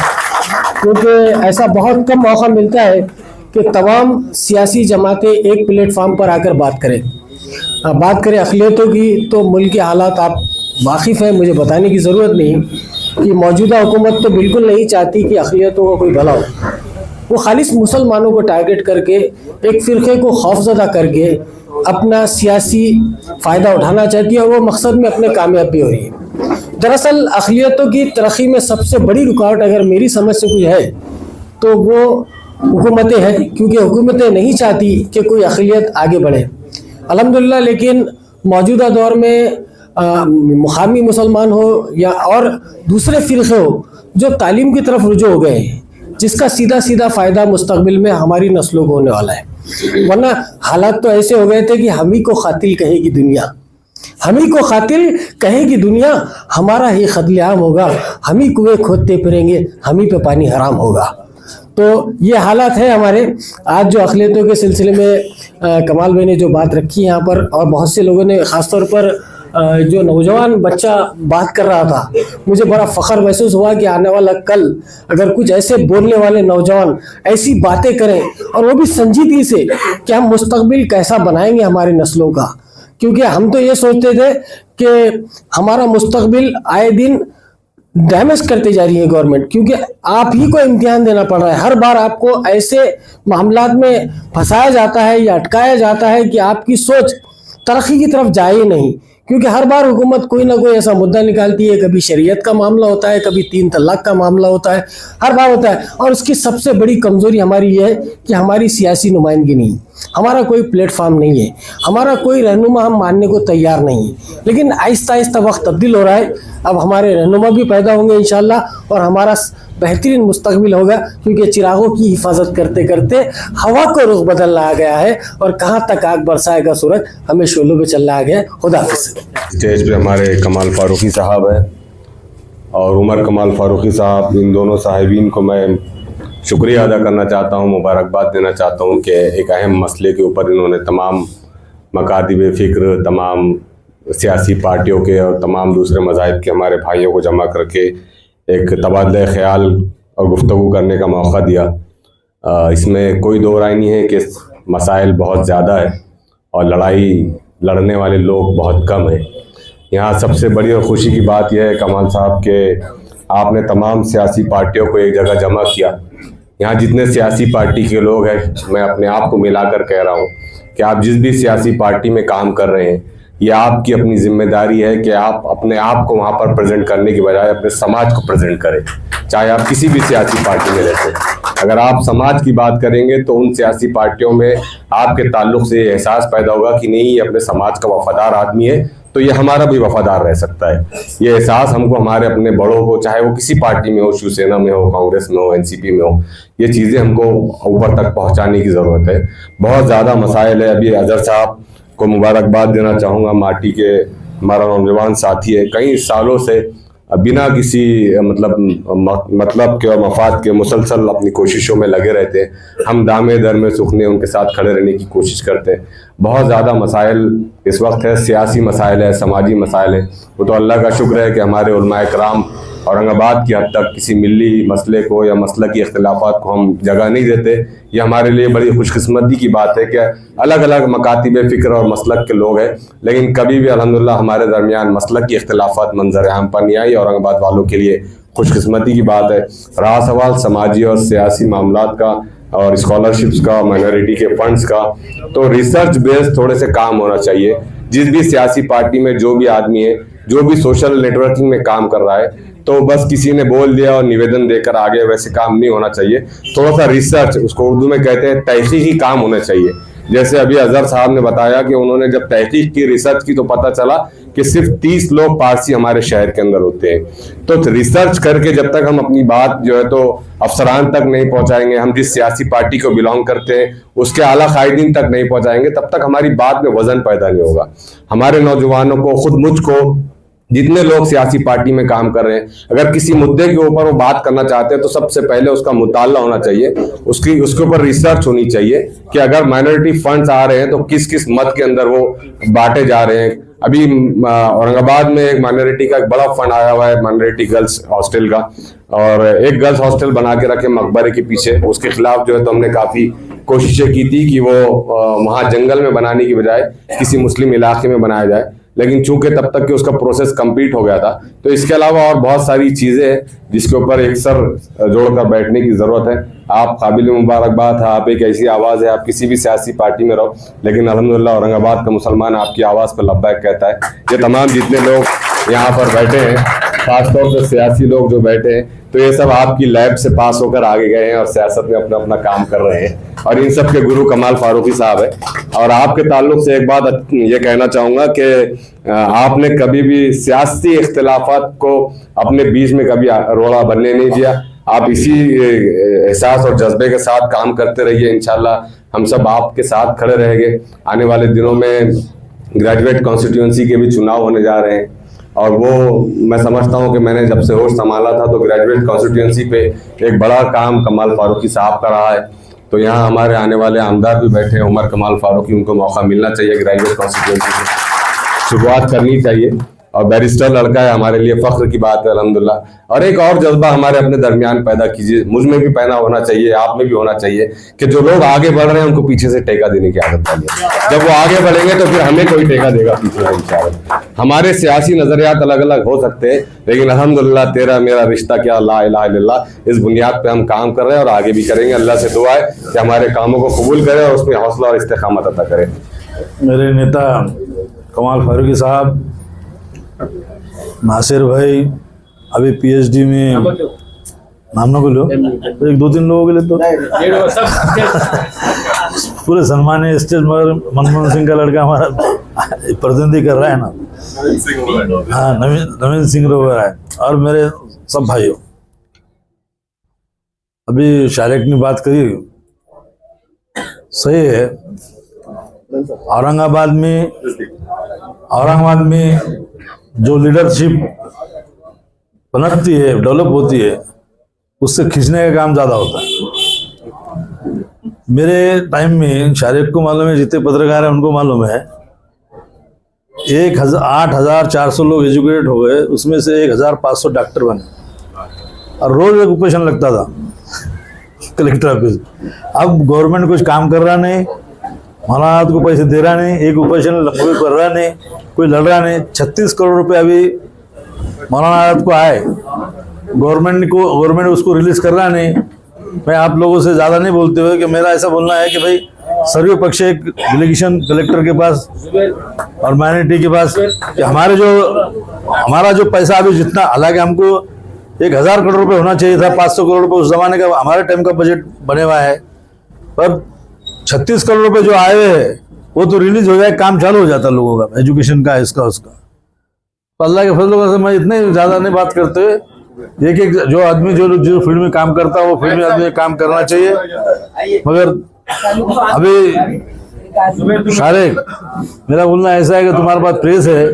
क्योंकि ऐसा बहुत कम मौका मिलता है कि तमाम सियासी जमातें एक प्लेटफार्म पर आकर बात करें। बात करें अक़लियतों की, तो मुल्क के हालात आप वाकिफ़ हैं, मुझे बताने की ज़रूरत नहीं कि मौजूदा हुकूमत तो बिल्कुल नहीं चाहती कि अक़लियतों को कोई भला हो। वो खालिस मुसलमानों को टारगेट करके, एक फ़िरक़े को खौफज़दा करके अपना सियासी फ़ायदा उठाना चाहती है, और वो मकसद में अपने कामयाब भी हो रही है। दरअसल अक़लियतों की तरक्की में सबसे बड़ी रुकावट अगर मेरी समझ से कोई है तो वो हुकूमतें हैं, क्योंकि हुकूमतें नहीं चाहती कि कोई अक़लियत आगे बढ़े। अल्हम्दुलिल्लाह लेकिन मौजूदा दौर में मुकामी मुसलमान हो या और दूसरे फ़िरक़े हो जो तालीम की तरफ रुजू हो गए हैं, जिसका सीधा सीधा फ़ायदा मुस्तक़बिल में हमारी नस्लों को होने वाला है। वरना हालात तो ऐसे हो गए थे कि हम ही को क़ातिल कहेगी दुनिया, हम ही को क़ातिल कहेगी दुनिया, हमारा ही क़त्ल-ए-आम होगा, हम ही कुएं खोदते फिरेंगे, हम ही पे पानी हराम होगा। तो ये हालात है हमारे। आज जो अक़लियतों के सिलसिले में कमाल भाई ने जो बात रखी यहाँ पर, और बहुत से लोगों ने ख़ासतौर पर जो नौजवान बच्चा बात कर रहा था, मुझे बड़ा फ़ख्र महसूस हुआ कि आने वाला कल अगर कुछ ऐसे बोलने वाले नौजवान ऐसी बातें करें, और वो भी संजीदगी से, कि हम मुस्तक़बिल कैसा बनाएंगे हमारी नस्लों का। क्योंकि हम तो ये सोचते थे कि हमारा मुस्तक़बिल आए दिन डैमेज करते जा रही है गवर्नमेंट, क्योंकि आप ही को इम्तिहान देना पड़ रहा है। हर बार आपको ऐसे मामलात में फंसाया जाता है या अटकाया जाता है कि आपकी सोच तरक्की की तरफ जाए ही नहीं, क्योंकि हर बार हुकूमत कोई ना कोई ऐसा मुद्दा निकालती है। कभी शरीयत का मामला होता है, कभी 3 तलाक का मामला होता है, हर बार होता है। और उसकी सबसे बड़ी कमज़ोरी हमारी ये है कि हमारी सियासी नुमाइंदगी नहीं, हमारा कोई प्लेटफार्म नहीं है, हमारा कोई रहनुमा हम मानने को तैयार नहीं है। लेकिन आहिस्ता आहिस्ता वक्त तब्दील हो रहा है, अब हमारे रहनुमा भी पैदा होंगे इंशाअल्लाह, और हमारा बेहतरीन मुस्तक़बिल होगा, क्योंकि चिरागों की हिफाजत करते करते हवा को रुख बदलना आ गया है, और कहाँ तक आग बरसाएगा सूरज, हमें शोलों पे चलना आ गया है। खुदा हाफ़िज़। स्टेज पे हमारे कमाल फारूकी साहब हैं और उमर कमाल फारूकी साहब, इन दोनों साहिबीन को मैं शुक्रिया अदा करना चाहता हूँ, मुबारकबाद देना चाहता हूँ कि एक अहम मसले के ऊपर इन्होंने तमाम मकातिब फ़िक्र, तमाम सियासी पार्टियों के और तमाम दूसरे मज़ाहिब के हमारे भाइयों को जमा करके एक तबादला ख़याल और गुफ्तगू करने का मौका दिया। इसमें कोई दो राय नहीं है कि मसाइल बहुत ज़्यादा है और लड़ाई लड़ने वाले लोग बहुत कम हैं। यहाँ सबसे बड़ी और ख़ुशी की बात यह है कमाल साहब के आपने तमाम सियासी पार्टियों को एक जगह जमा किया। यहाँ जितने सियासी पार्टी के लोग हैं, मैं अपने आप को मिलाकर कह रहा हूँ कि आप जिस भी सियासी पार्टी में काम कर रहे हैं, ये आपकी अपनी जिम्मेदारी है कि आप अपने आप को वहाँ पर प्रेजेंट करने की बजाय अपने समाज को प्रेजेंट करें। चाहे आप किसी भी सियासी पार्टी में रहते हैं, अगर आप समाज की बात करेंगे तो उन सियासी पार्टियों में आपके ताल्लुक से ये एहसास पैदा होगा कि नहीं, ये अपने समाज का वफादार आदमी है, तो ये हमारा भी वफादार रह सकता है। ये एहसास हमको हमारे अपने बड़ों को, चाहे वो किसी पार्टी में हो, शिवसेना में हो, कांग्रेस में हो, एनसीपी में हो, ये चीज़ें हमको ऊपर तक पहुँचाने की ज़रूरत है। बहुत ज़्यादा मसाइल है। अभी अजहर साहब को मुबारकबाद देना चाहूँगा, माटी के हमारा नौजवान साथी है, कई सालों से बिना किसी मतलब के और मफाद के मुसलसल अपनी कोशिशों में लगे रहते हैं। हम दामे दर में सुखने उनके साथ खड़े रहने की कोशिश करते हैं। बहुत ज़्यादा मसाइल इस वक्त है, सियासी मसाइल है, समाजी मसाइल है। वो तो अल्लाह का शुक्र है कि हमारे उलमा इकराम औरंगाबाद की हद तक किसी मिली मसले को या मसलकी इख्तिलाफात को हम जगह नहीं देते। ये हमारे लिए बड़ी खुशकिस्मती की बात है कि अलग अलग मकातिब फ़िक्र और मसलक के लोग हैं, लेकिन कभी भी अल्हम्दुलिल्लाह हमारे दरमियान मसलकी इख्तिलाफात मंजर आम पर नहीं आई। औरंगाबाद वालों के लिए खुशकिस्मती की बात है। रहा सवाल समाजी और सियासी मामलात का और स्कॉलरशिप्स का, माइनॉरिटी के फंड्स का, तो रिसर्च बेस्ड थोड़े से काम होना चाहिए। जिस भी सियासी पार्टी में जो भी आदमी है, जो भी सोशल नेटवर्किंग में काम कर रहा है, तो बस किसी ने बोल दिया और निवेदन देकर आगे वैसे काम नहीं होना चाहिए। थोड़ा सा रिसर्च, उसको उर्दू में कहते हैं तहकीकी काम होना चाहिए। जैसे अभी अजहर साहब ने बताया कि उन्होंने जब तहकीक की, रिसर्च की, तो पता चला कि सिर्फ 30 लोग पारसी हमारे शहर के अंदर होते हैं। तो रिसर्च करके जब तक हम अपनी बात जो है तो अफसरान तक नहीं पहुंचाएंगे, हम जिस सियासी पार्टी को बिलोंग करते हैं उसके आला कायदीन तक नहीं पहुंचाएंगे, तब तक हमारी बात में वजन पैदा नहीं होगा। हमारे नौजवानों को, खुद मुझको, जितने लोग सियासी पार्टी में काम कर रहे हैं, अगर किसी मुद्दे के ऊपर वो बात करना चाहते हैं तो सबसे पहले उसका मुताला होना चाहिए, उसके ऊपर रिसर्च होनी चाहिए कि अगर माइनॉरिटी फंड्स आ रहे हैं तो किस किस मत के अंदर वो बांटे जा रहे हैं, अभी औरंगाबाद में एक माइनॉरिटी का एक बड़ा फंड आया हुआ है, माइनॉरिटी गर्ल्स हॉस्टल का, और एक गर्ल्स हॉस्टल बना के रखे मकबरे के पीछे। उसके खिलाफ जो है तो हमने काफी कोशिशें की थी कि वो वहां जंगल में बनाने की बजाय किसी मुस्लिम इलाके में बनाया जाए, लेकिन चूंकि तब तक कि उसका प्रोसेस कंप्लीट हो गया था। तो इसके अलावा और बहुत सारी चीजें हैं जिसके ऊपर एक सर जोड़कर बैठने की जरूरत है। आप काबिल मुबारकबाद है, आप एक ऐसी आवाज है, आप किसी भी सियासी पार्टी में रहो, लेकिन अल्हम्दुलिल्लाह औरंगाबाद का मुसलमान आपकी आवाज पर लब्बैक कहता है। ये तमाम जितने लोग यहाँ पर बैठे हैं, खासतौर से सियासी लोग जो बैठे हैं, तो ये सब आपकी लैब से पास होकर आगे गए हैं और सियासत में अपना अपना काम कर रहे हैं, और इन सब के गुरु कमाल फारूकी साहब है। और आपके ताल्लुक से एक बात ये कहना चाहूंगा कि आपने कभी भी सियासी इख्तिलाफात को अपने बीच में कभी रोड़ा बनने नहीं दिया। आप इसी एहसास और जज्बे के साथ काम करते रहिए। इंशाल्लाह हम सब आपके साथ खड़े रहेंगे। आने वाले दिनों में ग्रेजुएट कॉन्स्टिट्यूएंसी के भी चुनाव होने जा रहे हैं, और वो मैं समझता हूं कि मैंने जब से होश संभाला था तो ग्रेजुएट कॉन्स्टिट्यूएंसी पे एक बड़ा काम कमाल फारूकी साहब का रहा है। तो यहाँ हमारे आने वाले आमदार भी बैठे हैं, उमर कमाल फारूकी, उनको मौका मिलना चाहिए ग्रेजुएट कॉन्स्टिट्यूएंसी से शुरुआत करनी चाहिए। और बैरिस्टर लड़का है, हमारे लिए फख्र की बात है अल्हम्दुलिल्लाह। और एक और जज्बा हमारे अपने दरमियान पैदा कीजिए, मुझ में भी पैदा होना चाहिए, आप में भी होना चाहिए, कि जो लोग आगे बढ़ रहे हैं उनको पीछे से टेका देने की आदत डालिए। जब वो आगे बढ़ेंगे तो फिर हमें कोई टेका देगा पीछे से इंशाअल्लाह। हमारे सियासी नजरियात अलग अलग हो सकते हैं, लेकिन अल्हम्दुलिल्लाह तेरा मेरा रिश्ता क्या, ला इलाहा इल्लल्लाह, इस बुनियाद पे हम काम कर रहे हैं और आगे भी करेंगे। अल्लाह से दुआ है कि हमारे कामों को कबूल करे और उसमें हौसला और इस्तेकामत अता करे। मेरे नेता कमाल फारूकी साहब, नासिर भाई अभी पीएचडी में, नाम ना बोलो, एक दो तीन लोगों के लिए तो पूरे सम्मानीय स्टेज पर मनमोहन सिंह का लड़का हमारा प्रतिनिधि कर रहा है ना, हाँ नवीन सिंह रोवर है, और मेरे सब भाइयों। अभी शारिक ने बात करी, सही है। औरंगाबाद में जो लीडरशिप पनपती है, डेवलप होती है, उससे खींचने का काम ज्यादा होता है। मेरे टाइम में शारिक को मालूम है, जितने पत्रकार हैं उनको मालूम है, 8,400 लोग एजुकेटेड हो गए, उसमें से 1,500 डॉक्टर बने, और रोज एक ऑपरेशन लगता था कलेक्टर ऑफिस। अब गवर्नमेंट कुछ काम कर रहा नहीं, मौलाना को पैसे दे रहा नहीं, एक ऑपरेशन कर रहा नहीं, कोई लड़ रहा नहीं। 36 करोड़ रुपए अभी मौलाना को आए, गवर्नमेंट उसको रिलीज कर रहा नहीं। मैं आप लोगों से ज़्यादा नहीं बोलते हुए कि मेरा ऐसा बोलना है कि भाई सर्वे पक्ष एक डिलीगेशन कलेक्टर के पास और माइनॉरिटी के पास कि हमारा जो पैसा अभी जितना, हालांकि हमको 1,000 करोड़ रुपए होना चाहिए था, 500 करोड़ रुपए उस जमाने का हमारे टाइम का बजट बने हुआ है, पर 36 करोड़ रुपए जो आए हुए हैं वो तो रिलीज हो जाए, काम चालू हो जाता लोगों का, एजुकेशन का, इसका उसका। तो अल्लाह के फजल से मैं इतने ज़्यादा नहीं बात करते हुए, एक जो आदमी जो फील्ड में काम करता है वो फील्ड में आदमी काम करना चाहिए। मगर अभी शारिक, मेरा बोलना ऐसा है कि तुम्हारे पास प्रेस है,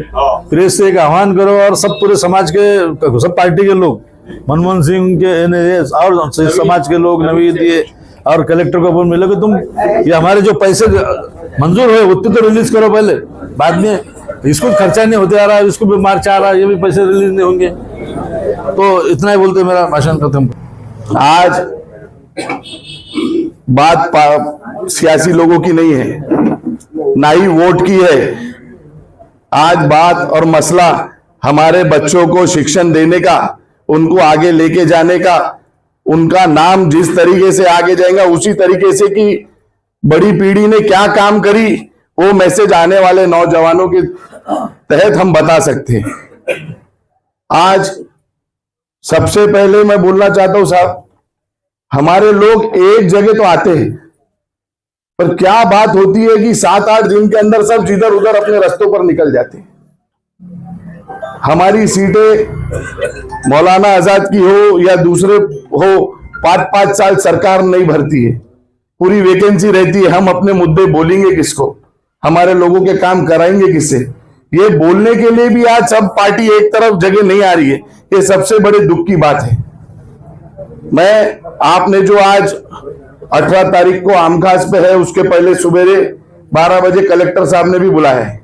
प्रेस से एक आह्वान करो और सब पूरे समाज के, सब पार्टी के लोग, मनमोहन सिंह के और समाज के लोग, नवीद ये और कलेक्टर को बोल मिले कि तुम ये हमारे जो पैसे मंजूर हुए उतने तो रिलीज करो पहले, बाद में इसको खर्चा नहीं होते आ रहा है, इसको भी मार्च आ रहा है, ये भी पैसे रिलीज नहीं होंगे। तो इतना ही बोलते मेरा भाषण खत्म। आज बात सियासी लोगों की नहीं है, ना ही वोट की है। आज बात और मसला हमारे बच्चों को शिक्षण देने का, उनको आगे लेके जाने का, उनका नाम जिस तरीके से आगे जाएगा उसी तरीके से कि बड़ी पीढ़ी ने क्या काम करी, वो मैसेज आने वाले नौजवानों के तहत हम बता सकते हैं। आज सबसे पहले मैं बोलना चाहता हूं साहब, हमारे लोग एक जगह तो आते हैं, पर क्या बात होती है कि 7-8 दिन के अंदर सब जिधर उधर अपने रास्तों पर निकल जाते हैं। हमारी सीटें मौलाना आजाद की हो या दूसरे हो, 5-5 साल सरकार नहीं भरती है, पूरी वैकेंसी रहती है। हम अपने मुद्दे बोलेंगे किसको, हमारे लोगों के काम कराएंगे किससे? ये बोलने के लिए भी आज सब पार्टी एक तरफ जगह नहीं आ रही है, ये सबसे बड़े दुख की बात है। मैं आपने जो आज 18 तारीख को आमखास पे है, उसके पहले सुबेरे 12 बजे कलेक्टर साहब ने भी बुलाया है,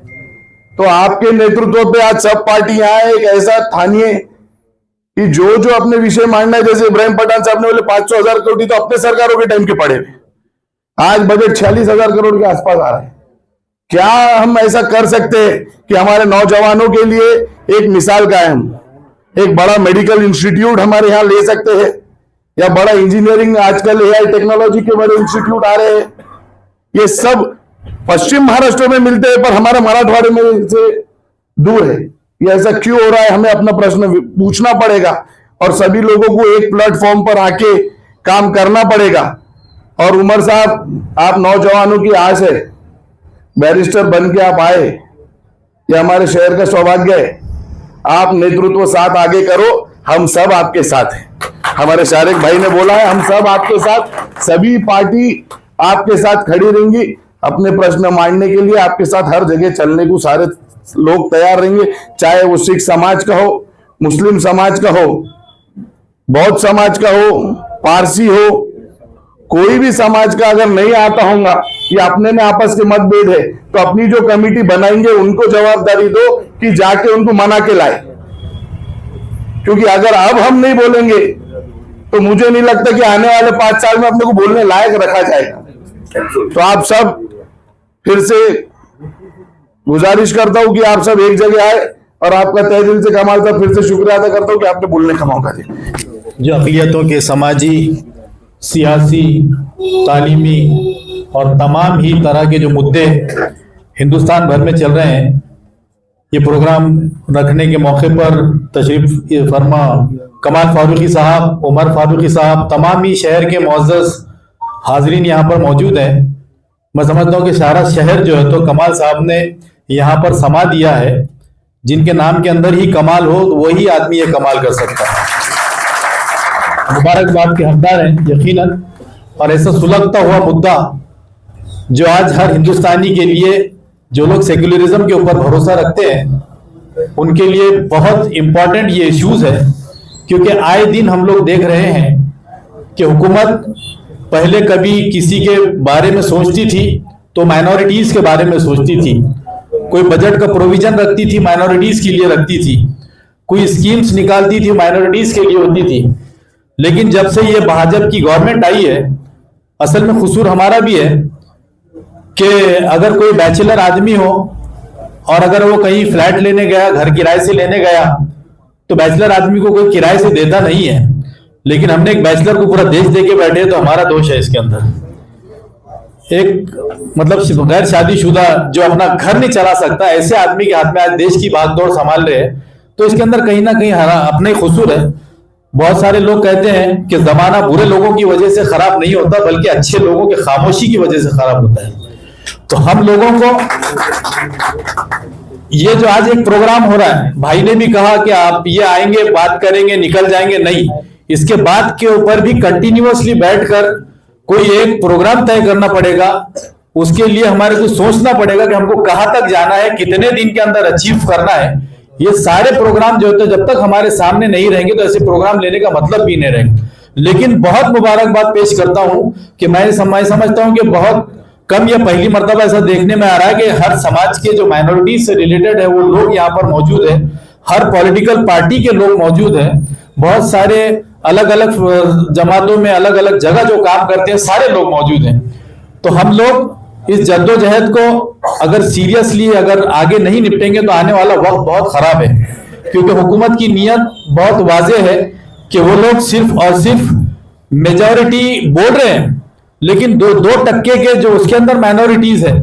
तो आपके नेतृत्व पे आज सब पार्टियां हैं। एक ऐसा ठानिए कि जो जो अपने विषय मांगना है, जैसे इब्राहिम पठान साहब ने बोले 500,000 करोड़ तो अपने सरकारों के टाइम के पड़े हुए, आज बजट 46,000 करोड़ के आसपास आ रहा है। क्या हम ऐसा कर सकते हैं कि हमारे नौजवानों के लिए एक मिसाल कायम, एक बड़ा मेडिकल इंस्टीट्यूट हमारे यहाँ ले सकते हैं, या बड़ा इंजीनियरिंग, आजकल एआई टेक्नोलॉजी के बड़े इंस्टीट्यूट आ रहे हैं। ये सब पश्चिम महाराष्ट्र में मिलते हैं पर हमारे मराठवाड़े में से दूर है। ये ऐसा क्यों हो रहा है, हमें अपना प्रश्न पूछना पड़ेगा और सभी लोगों को एक प्लेटफॉर्म पर आके काम करना पड़ेगा। और उमर साहब, आप नौजवानों की आस है, बैरिस्टर बन के आप आए, ये हमारे शहर का सौभाग्य है। आप नेतृत्व साथ आगे करो, हम सब आपके साथ हैं। हमारे शारिक भाई ने बोला है, हम सब आपके साथ, सभी पार्टी आपके साथ खड़ी रहेंगी। अपने प्रश्न मांगने के लिए आपके साथ हर जगह चलने को सारे लोग तैयार रहेंगे, चाहे वो सिख समाज का हो, मुस्लिम समाज का हो, बौद्ध समाज का हो, पारसी हो, कोई भी समाज का अगर नहीं आता होगा, ये अपने में आपस के मतभेद है, तो अपनी जो कमेटी बनाएंगे उनको जवाबदारी दो कि जाके उनको मना के लाए। क्योंकि अगर अब हम नहीं बोलेंगे तो मुझे नहीं लगता कि आने वाले 5 साल में अपने को बोलने लायक रखा जाएगा। तो आप सब, फिर से गुजारिश करता हूं कि आप सब एक जगह आए, और आपका तहे दिल से कमाल साहब फिर से शुक्रिया अदा करता हूं कि आपने बोलने का मौका दिया। जो अक़लियतों के समाजी, सियासी, तालीमी और तमाम ही तरह के जो मुद्दे हिंदुस्तान भर में चल रहे हैं, ये प्रोग्राम रखने के मौके पर तशरीफ फरमा कमाल फारूकी साहब, उमर फारूकी साहब, तमाम ही शहर के मुअज़्ज़ज़ हाज़रीन यहाँ पर मौजूद हैं। मैं समझता हूँ कि सारा शहर जो है तो कमाल साहब ने यहाँ पर समा दिया है। जिनके नाम के अंदर ही कमाल हो तो वही आदमी ये कमाल कर सकता है। मुबारकबाद के हकदार हैं यकीनन। और ऐसा सुलगता हुआ मुद्दा जो आज हर हिंदुस्तानी के लिए, जो लोग सेक्युलरिज्म के ऊपर भरोसा रखते हैं, उनके लिए बहुत इंपॉर्टेंट ये इश्यूज है। क्योंकि आए दिन हम लोग देख रहे हैं कि हुकूमत पहले कभी किसी के बारे में सोचती थी तो माइनॉरिटीज के बारे में सोचती थी, कोई बजट का प्रोविजन रखती थी माइनॉरिटीज के लिए रखती थी, कोई स्कीम्स निकालती थी माइनॉरिटीज के लिए होती थी। लेकिन जब से ये भाजपा की गवर्नमेंट आई है, असल में कसूर हमारा भी है कि अगर कोई बैचलर आदमी हो और अगर वो कहीं फ्लैट लेने गया, घर किराए से लेने गया, तो बैचलर आदमी को कोई किराए से देता नहीं है। लेकिन हमने एक बैचलर को पूरा देश दे के बैठे, तो हमारा दोष है इसके अंदर। एक मतलब गैर शादीशुदा जो अपना घर नहीं चला सकता, ऐसे आदमी के हाथ में आज देश की भागदौड़ संभाल रहे हैं, तो इसके अंदर कहीं ना कहीं अपना ही कसूर है। बहुत सारे लोग कहते हैं कि जमाना बुरे लोगों की वजह से खराब नहीं होता, बल्कि अच्छे लोगों की खामोशी की वजह से खराब होता है। तो हम लोगों को ये जो आज एक प्रोग्राम हो रहा है, भाई ने भी कहा कि आप ये आएंगे, बात करेंगे, निकल जाएंगे, नहीं, इसके बाद के ऊपर भी कंटिन्यूअसली बैठकर कोई एक प्रोग्राम तय करना पड़ेगा। उसके लिए हमारे को सोचना पड़ेगा कि हमको कहां तक जाना है, कितने दिन के अंदर अचीव करना है। ये सारे प्रोग्राम जो होते हैं, जब तक हमारे सामने नहीं रहेंगे तो ऐसे प्रोग्राम लेने का मतलब भी नहीं रहेंगे। लेकिन बहुत मुबारकबाद पेश करता हूं कि मैं समझता हूं कि बहुत कम या पहली मर्तबा ऐसा देखने में आ रहा है कि हर समाज के जो माइनॉरिटीज से रिलेटेड है वो लोग यहाँ पर मौजूद है, हर पॉलिटिकल पार्टी के लोग मौजूद हैं, बहुत सारे अलग अलग जमातों में अलग अलग जगह जो काम करते हैं सारे लोग मौजूद हैं। तो हम लोग इस जद्दोजहद को अगर सीरियसली अगर आगे नहीं निपटेंगे तो आने वाला वक्त बहुत खराब है। क्योंकि हुकूमत की नीयत बहुत वाज़ेह है कि वो लोग सिर्फ और सिर्फ मेजॉरिटी बोल रहे हैं, लेकिन 2% के जो उसके अंदर माइनॉरिटीज है,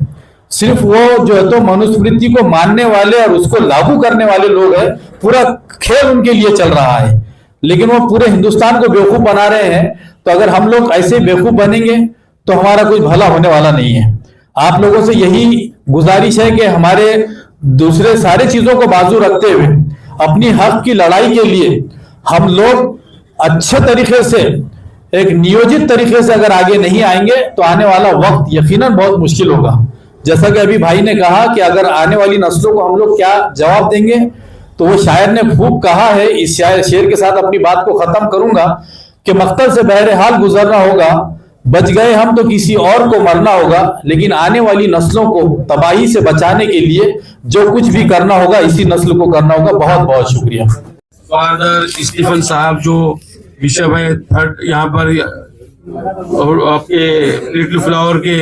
सिर्फ वो जो है तो मनुस्मृति को मानने वाले और उसको लागू करने वाले लोग हैं। पूरा खेल उनके लिए चल रहा है, लेकिन वो पूरे हिंदुस्तान को बेवकूफ बना रहे हैं। तो अगर हम लोग ऐसे बेवकूफ बनेंगे तो हमारा कोई भला होने वाला नहीं है। आप लोगों से यही गुजारिश है कि हमारे दूसरे सारे चीजों को बाजू रखते हुए अपनी हक की लड़ाई के लिए हम लोग अच्छे तरीके से, एक नियोजित तरीके से अगर आगे नहीं आएंगे तो आने वाला वक्त यकीनन बहुत मुश्किल होगा। जैसा कि अभी भाई ने कहा कि अगर आने वाली नस्लों को हम लोग क्या जवाब देंगे, तो वो शायर ने खूब कहा है। इस शेर के साथ अपनी बात को खत्म करूंगा कि मक्तल से बहरहाल गुजरना होगा, बच गए हम तो किसी और को मरना होगा, लेकिन आने वाली नस्लों को तबाही से बचाने के लिए जो कुछ भी करना होगा इसी नस्ल को करना होगा। बहुत बहुत शुक्रिया। फादर स्टीफन साहब जो बिशप है थर्ड यहाँ पर, और आपके लिटिल फ्लावर के,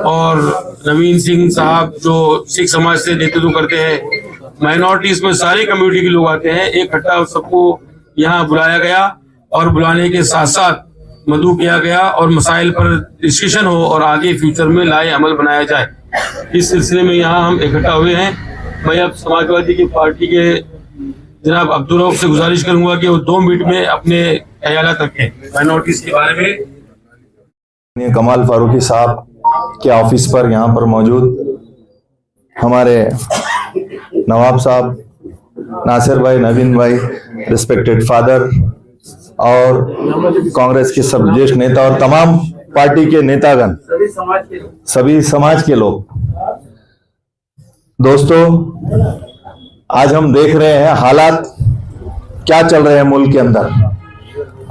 और नवीन सिंह साहब जो सिख समाज से नेतृत्व करते हैं, माइनॉरिटीज में सारे कम्युनिटी के लोग आते हैं, इकट्ठा सबको यहाँ बुलाया गया और बुलाने के साथ साथ मदु किया गया और मसाइल पर डिस्कशन हो और आगे फ्यूचर में लाए अमल बनाया जाए। इस सिलसिले में यहाँ हम इकट्ठा हुए हैं। मैं अब समाजवादी की पार्टी के जनाब अब्दुल रऊफ से गुजारिश करूंगा कि वो 2 मिनट में अपने ख्यालात रखें माइनॉरिटीज के बारे में। कमाल फारूकी साहब के ऑफिस पर यहाँ पर मौजूद हमारे नवाब साहब, नासिर भाई, नवीन भाई, रिस्पेक्टेड फादर और कांग्रेस के सब ज्येष्ठ नेता और तमाम पार्टी के नेतागण, सभी समाज के लोग, दोस्तों, आज हम देख रहे हैं हालात क्या चल रहे हैं मुल्क के अंदर।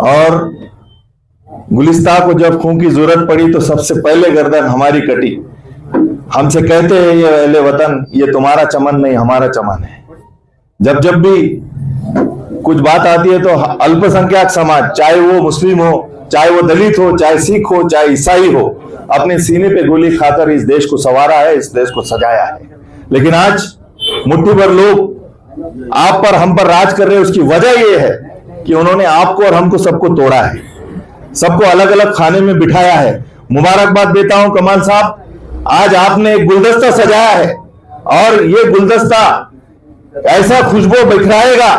और गुलिस्तां को जब खून की जरूरत पड़ी तो सबसे पहले गर्दन हमारी कटी। हमसे कहते हैं ये अहले वतन, ये तुम्हारा चमन नहीं हमारा चमन है। जब जब भी कुछ बात आती है तो अल्पसंख्यक समाज, चाहे वो मुस्लिम हो, चाहे वो दलित हो, चाहे सिख हो, चाहे ईसाई हो, अपने सीने पे गोली खाकर इस देश को संवारा है, इस देश को सजाया है। लेकिन आज मुट्ठी भर लोग आप पर, हम पर राज कर रहे हैं। उसकी वजह यह है कि उन्होंने आपको और हमको सबको तोड़ा है, सबको अलग अलग खाने में बिठाया है। मुबारकबाद देता हूं कमाल साहब, आज आपने एक गुलदस्ता सजाया है और ये गुलदस्ता ऐसा खुशबू बिखराएगा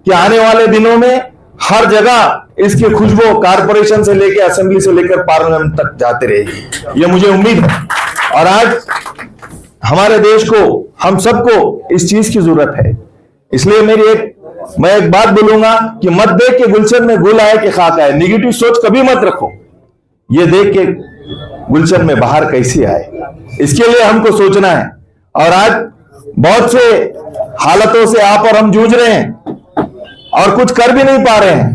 कि आने वाले दिनों में हर जगह इसकी खुशबू कारपोरेशन से लेकर असेंबली से लेकर पार्लियामेंट तक जाते रहेगी, ये मुझे उम्मीद है। और आज हमारे देश को, हम सबको इस चीज की जरूरत है। इसलिए मैं एक बात बोलूंगा कि मत देख के गुलशन में गुल आए कि खाक आए। निगेटिव सोच कभी मत रखो, ये देख के गुलशन में बाहर कैसी आए, इसके लिए हमको सोचना है। और आज बहुत से हालतों से आप और हम जूझ रहे हैं और कुछ कर भी नहीं पा रहे हैं।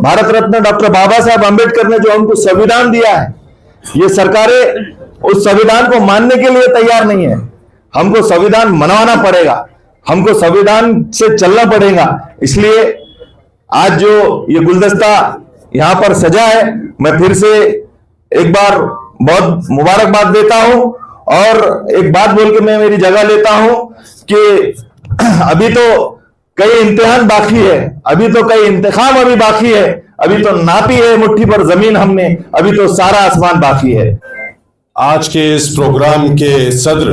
भारत रत्न डॉक्टर बाबा साहब अंबेडकर ने जो हमको संविधान दिया है, ये सरकारें उस संविधान को मानने के लिए तैयार नहीं है। हमको संविधान मनवाना पड़ेगा, हमको संविधान से चलना पड़ेगा। इसलिए आज जो ये गुलदस्ता यहां पर सजा है, मैं फिर से एक बार बहुत मुबारकबाद देता हूं। और एक बात बोल के मैं मेरी जगह लेता हूं कि अभी तो कई इम्तिहान बाकी है, अभी तो कई इंतखाम अभी बाकी है, अभी तो नापी है मुट्ठी पर जमीन हमने, अभी तो सारा आसमान बाकी है। आज के इस प्रोग्राम के सदर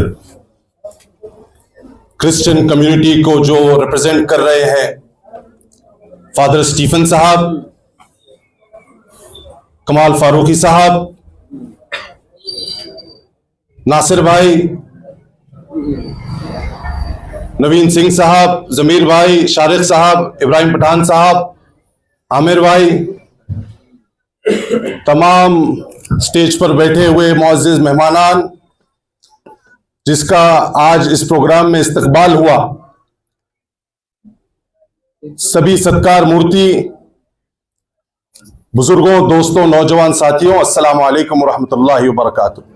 क्रिश्चियन कम्युनिटी को जो रिप्रेजेंट कर रहे हैं, फादर स्टीफन साहब, कमाल फारूकी साहब, नासिर भाई, नवीन सिंह साहब, जमीर भाई, शारिक साहब, इब्राहिम पठान साहब, आमिर भाई, तमाम स्टेज पर बैठे हुए मुअज़्ज़िज़ मेहमानान जिसका आज इस प्रोग्राम में इस्तकबाल हुआ, सभी सत्कार मूर्ति, बुजुर्गों, दोस्तों, नौजवान साथियों, अस्सलाम वालेकुम रहमतुल्लाहि व बरकातुहू।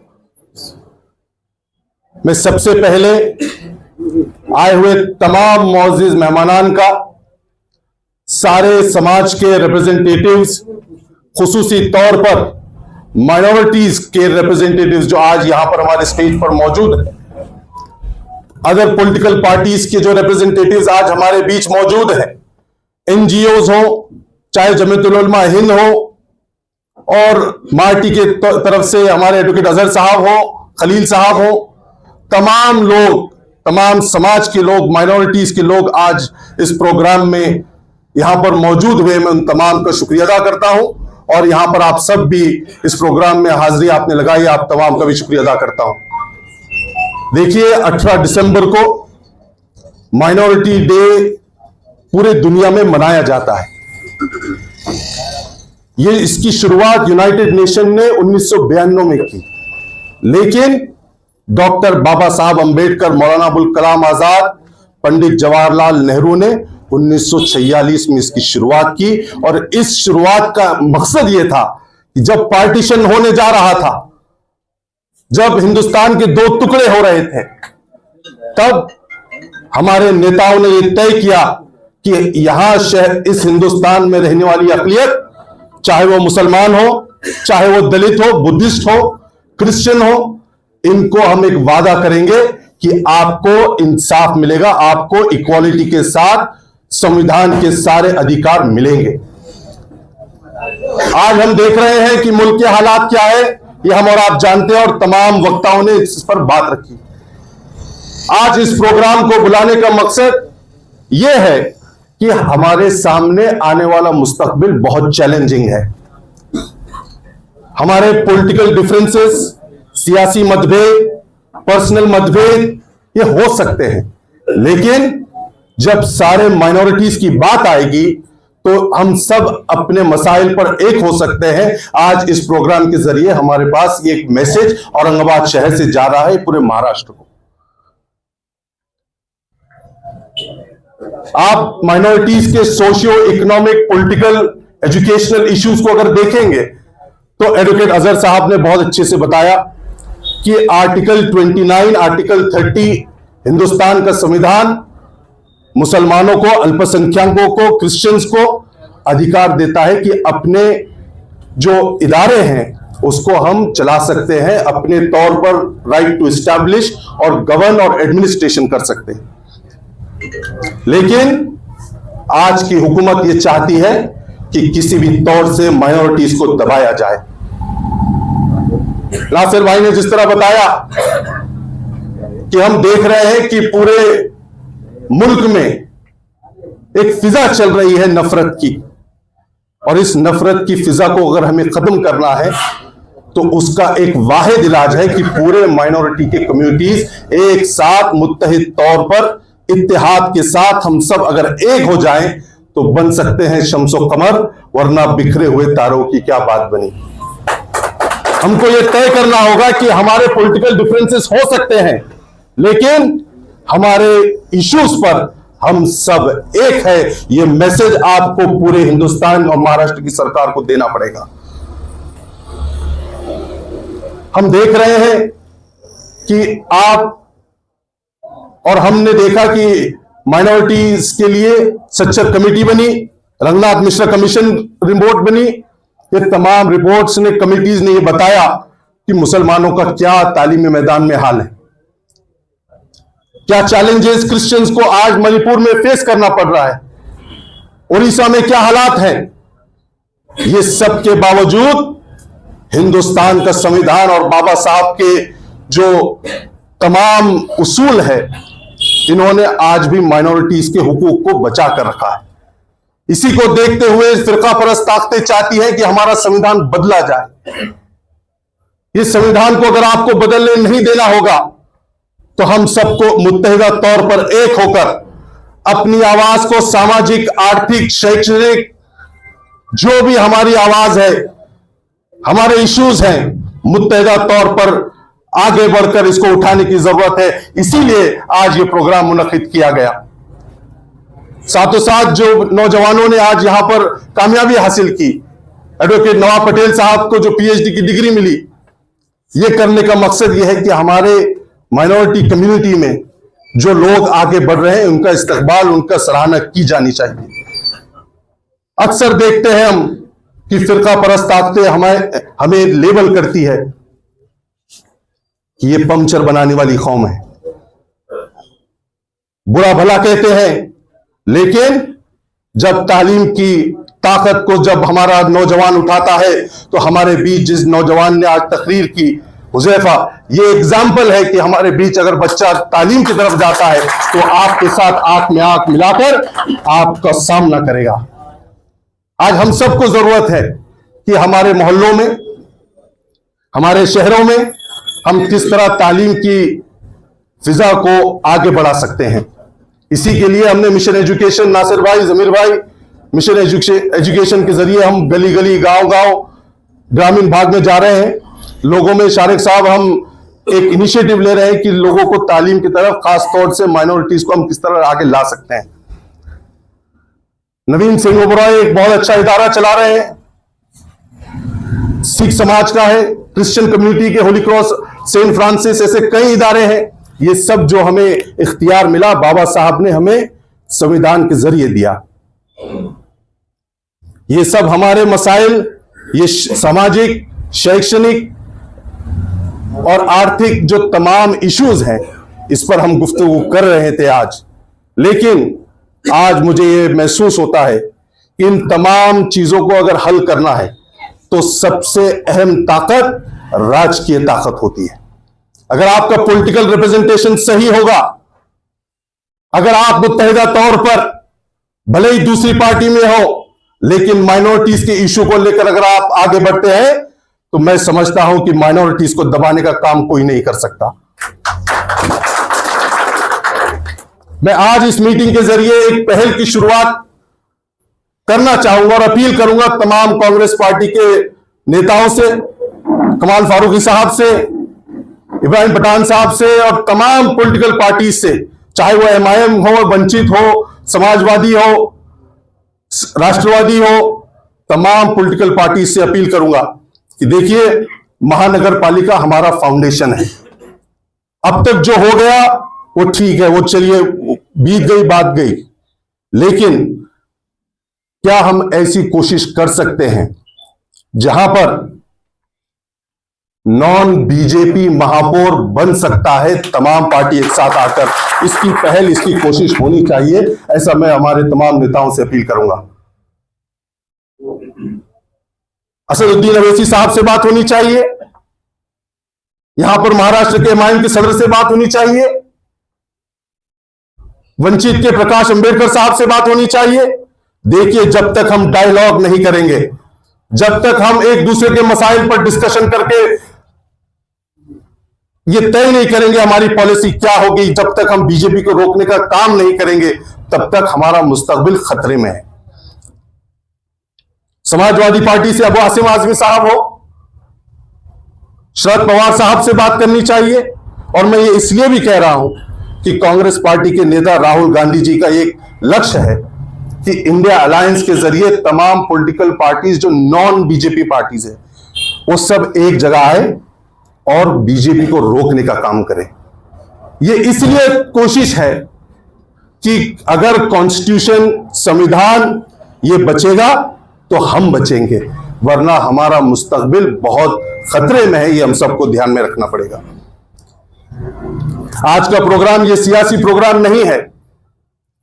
मैं सबसे पहले आए हुए तमाम मुअज़्ज़िज़ मेहमानान का, सारे समाज के रिप्रेजेंटेटिव्स, खुसूसी तौर पर माइनॉरिटीज के रिप्रेजेंटेटिव्स जो आज यहां पर हमारे स्टेज पर मौजूद हैं, अदर पॉलिटिकल पार्टीज के जो रिप्रेजेंटेटिव्स आज हमारे बीच मौजूद हैं, एनजीओज हो, चाहे जमीयतुल उलमा हिंद हो, और मार्टी के तरफ से हमारे एडवोकेट अजहर साहब हो, खलील साहब हो, तमाम लोग, तमाम समाज के लोग, माइनॉरिटीज के लोग आज इस प्रोग्राम में यहां पर मौजूद हुए। मैं उन तमाम का शुक्रिया अदा करता हूं और यहां पर आप सब भी इस प्रोग्राम में हाजिरी आपने लगाई, आप तमाम का भी शुक्रिया अदा करता हूं। देखिए, 18 दिसंबर को माइनॉरिटी डे पूरे दुनिया में मनाया जाता है। ये इसकी शुरुआत यूनाइटेड नेशन ने 1992 में की, लेकिन डॉक्टर बाबा साहब अंबेडकर, मौलाना अबुल कलाम आजाद, पंडित जवाहरलाल नेहरू ने 1946 में इसकी शुरुआत की। और इस शुरुआत का मकसद यह था कि जब पार्टीशन होने जा रहा था, जब हिंदुस्तान के दो टुकड़े हो रहे थे, तब हमारे नेताओं ने यह तय किया कि यहां इस हिंदुस्तान में रहने वाली अक़लियत, चाहे वो मुसलमान हो, चाहे वो दलित हो, बुद्धिस्ट हो, क्रिश्चियन हो, इनको हम एक वादा करेंगे कि आपको इंसाफ मिलेगा, आपको इक्वालिटी के साथ संविधान के सारे अधिकार मिलेंगे। आज हम देख रहे हैं कि मुल्क के हालात क्या है, ये हम और आप जानते हैं, और तमाम वक्ताओं ने इस पर बात रखी। आज इस प्रोग्राम को बुलाने का मकसद यह है कि हमारे सामने आने वाला मुस्तकबिल बहुत चैलेंजिंग है। हमारे पॉलिटिकल डिफरेंसेस, सियासी मतभेद, पर्सनल मतभेद ये हो सकते हैं, लेकिन जब सारे माइनॉरिटीज की बात आएगी तो हम सब अपने मसाइल पर एक हो सकते हैं। आज इस प्रोग्राम के जरिए हमारे पास ये एक मैसेज औरंगाबाद शहर से जा रहा है पूरे महाराष्ट्र को। आप माइनॉरिटीज के socio economic, political, educational issues को अगर देखेंगे तो एडवोकेट अजहर साहब ने बहुत अच्छे से बताया कि आर्टिकल 29, आर्टिकल 30 हिंदुस्तान का संविधान मुसलमानों को, अल्पसंख्यकों को, क्रिश्चियंस को अधिकार देता है कि अपने जो इदारे हैं उसको हम चला सकते हैं, अपने तौर पर राइट टू एस्टैब्लिश और गवर्न और एडमिनिस्ट्रेशन कर सकते हैं। लेकिन आज की हुकूमत ये चाहती है कि किसी भी तौर से माइनॉरिटीज को दबाया जाए। नासिर भाई ने जिस तरह बताया कि हम देख रहे हैं कि पूरे मुल्क में एक फिजा चल रही है नफरत की, और इस नफरत की फिजा को अगर हमें खत्म करना है तो उसका एक वाहिद इलाज है कि पूरे माइनॉरिटी के कम्युनिटीज एक साथ मुत्तहिद तौर पर, इत्तेहाद के साथ हम सब अगर एक हो जाएं तो बन सकते हैं शम्सो कमर, वरना बिखरे हुए तारों की क्या बात बनी। हमको यह तय करना होगा कि हमारे पॉलिटिकल डिफरेंसेस हो सकते हैं, लेकिन हमारे इश्यूज पर हम सब एक है। यह मैसेज आपको पूरे हिंदुस्तान और महाराष्ट्र की सरकार को देना पड़ेगा। हम देख रहे हैं कि आप और हमने देखा कि माइनॉरिटीज के लिए सच्चर कमेटी बनी, रंगनाथ मिश्रा कमीशन रिपोर्ट बनी। ये तमाम रिपोर्ट्स ने, कमिटीज ने ये बताया कि मुसलमानों का क्या तालीमी मैदान में हाल है, क्या चैलेंजेस क्रिश्चियंस को आज मणिपुर में फेस करना पड़ रहा है, उड़ीसा में क्या हालात हैं। ये सब के बावजूद हिंदुस्तान का संविधान और बाबा साहब के जो तमाम उसूल है, इन्होंने आज भी माइनॉरिटीज के हुकूक को बचा कर रखा है। इसी को देखते हुए फिरका परस्त ताकतें चाहती है कि हमारा संविधान बदला जाए। इस संविधान को अगर आपको बदलने नहीं देना होगा तो हम सबको मुत्तहिदा तौर पर एक होकर अपनी आवाज को सामाजिक, आर्थिक, शैक्षणिक, जो भी हमारी आवाज है, हमारे इश्यूज हैं, मुत्तहिदा तौर पर आगे बढ़कर इसको उठाने की जरूरत है। इसीलिए आज ये प्रोग्राम मुनक्किद किया गया। साथों साथ जो नौजवानों ने आज यहां पर कामयाबी हासिल की, एडवोकेट नवाब पटेल साहब को जो पीएचडी की डिग्री मिली, ये करने का मकसद ये है कि हमारे माइनॉरिटी कम्युनिटी में जो लोग आगे बढ़ रहे हैं उनका इस्तकबाल, उनका सराहना की जानी चाहिए। अक्सर देखते हैं हम कि फिरका परस्त ताकतें हमें लेबल करती है कि ये पंक्चर बनाने वाली कौम है, बुरा भला कहते हैं, लेकिन जब तालीम की ताकत को जब हमारा नौजवान उठाता है तो हमारे बीच जिस नौजवान ने आज तकरीर की, हुजैफा, ये एग्जाम्पल है कि हमारे बीच अगर बच्चा तालीम की तरफ जाता है तो आपके साथ आंख में आंख मिलाकर आपका सामना करेगा। आज हम सबको जरूरत है कि हमारे मोहल्लों में, हमारे शहरों में हम किस तरह तालीम की फिजा को आगे बढ़ा सकते हैं। इसी के लिए हमने मिशन एजुकेशन, नासिर भाई, जमीर भाई, मिशन एजुकेशन के जरिए हम गली गली, गांव गांव, ग्रामीण भाग में जा रहे हैं। लोगों में, शारिक साहब, हम एक इनिशिएटिव ले रहे हैं कि लोगों को तालीम की तरफ, खास तौर से माइनॉरिटीज को हम किस तरह आगे ला सकते हैं। नवीन सिंह ओबरॉय एक बहुत अच्छा इदारा चला रहे हैं, सिख समाज का है, क्रिश्चियन कम्युनिटी के होली क्रॉस, सेंट फ्रांसिस, ऐसे कई इदारे हैं। ये सब जो हमें इख्तियार मिला बाबा साहब ने हमें संविधान के जरिए दिया। ये सब हमारे मसाइल, ये सामाजिक, शैक्षणिक और आर्थिक जो तमाम इश्यूज हैं, इस पर हम गुफ्तगू कर रहे थे आज। लेकिन आज मुझे ये महसूस होता है कि इन तमाम चीजों को अगर हल करना है तो सबसे अहम ताकत राजकीय ताकत होती है। अगर आपका पॉलिटिकल रिप्रेजेंटेशन सही होगा, अगर आप मुत्तहिदा तौर पर भले ही दूसरी पार्टी में हो, लेकिन माइनॉरिटीज के इशू को लेकर अगर आप आगे बढ़ते हैं, तो मैं समझता हूं कि माइनॉरिटीज को दबाने का काम कोई नहीं कर सकता। मैं आज इस मीटिंग के जरिए एक पहल की शुरुआत करना चाहूंगा और अपील करूंगा तमाम कांग्रेस पार्टी के नेताओं से, कमाल फारूकी साहब से, इब्राहिम पठान साहब से और तमाम पॉलिटिकल पार्टी से, चाहे वो एमआईएम हो, वंचित हो, समाजवादी हो, राष्ट्रवादी हो, तमाम पॉलिटिकल पार्टी से अपील करूंगा कि देखिए, महानगर पालिका हमारा फाउंडेशन है। अब तक जो हो गया वो ठीक है, वो चलिए, बीत गई बात गई, लेकिन क्या हम ऐसी कोशिश कर सकते हैं जहां पर नॉन बीजेपी महापौर बन सकता है? तमाम पार्टी एक साथ आकर इसकी पहल, इसकी कोशिश होनी चाहिए। ऐसा मैं हमारे तमाम नेताओं से अपील करूंगा। असदुद्दीन अवैसी साहब से बात होनी चाहिए, यहां पर महाराष्ट्र के एमआईएम के सदर से बात होनी चाहिए, वंचित के प्रकाश अंबेडकर साहब से बात होनी चाहिए। देखिए, जब तक हम डायलॉग नहीं करेंगे, जब तक हम एक दूसरे के मसाइल पर डिस्कशन करके ये तय नहीं करेंगे हमारी पॉलिसी क्या होगी, जब तक हम बीजेपी को रोकने का काम नहीं करेंगे, तब तक हमारा मुस्तकबिल खतरे में है। समाजवादी पार्टी से अबू आसिम आजमी साहब हो, शरद पवार साहब से बात करनी चाहिए। और मैं ये इसलिए भी कह रहा हूं कि कांग्रेस पार्टी के नेता राहुल गांधी जी का एक लक्ष्य है कि इंडिया अलायंस के जरिए तमाम पॉलिटिकल पार्टीज जो नॉन बीजेपी पार्टीज है, वो सब एक जगह आए और बीजेपी को रोकने का काम करें। ये इसलिए कोशिश है कि अगर कॉन्स्टिट्यूशन, संविधान ये बचेगा तो हम बचेंगे, वरना हमारा मुस्तकबिल बहुत खतरे में है। ये हम सबको ध्यान में रखना पड़ेगा। आज का प्रोग्राम ये सियासी प्रोग्राम नहीं है,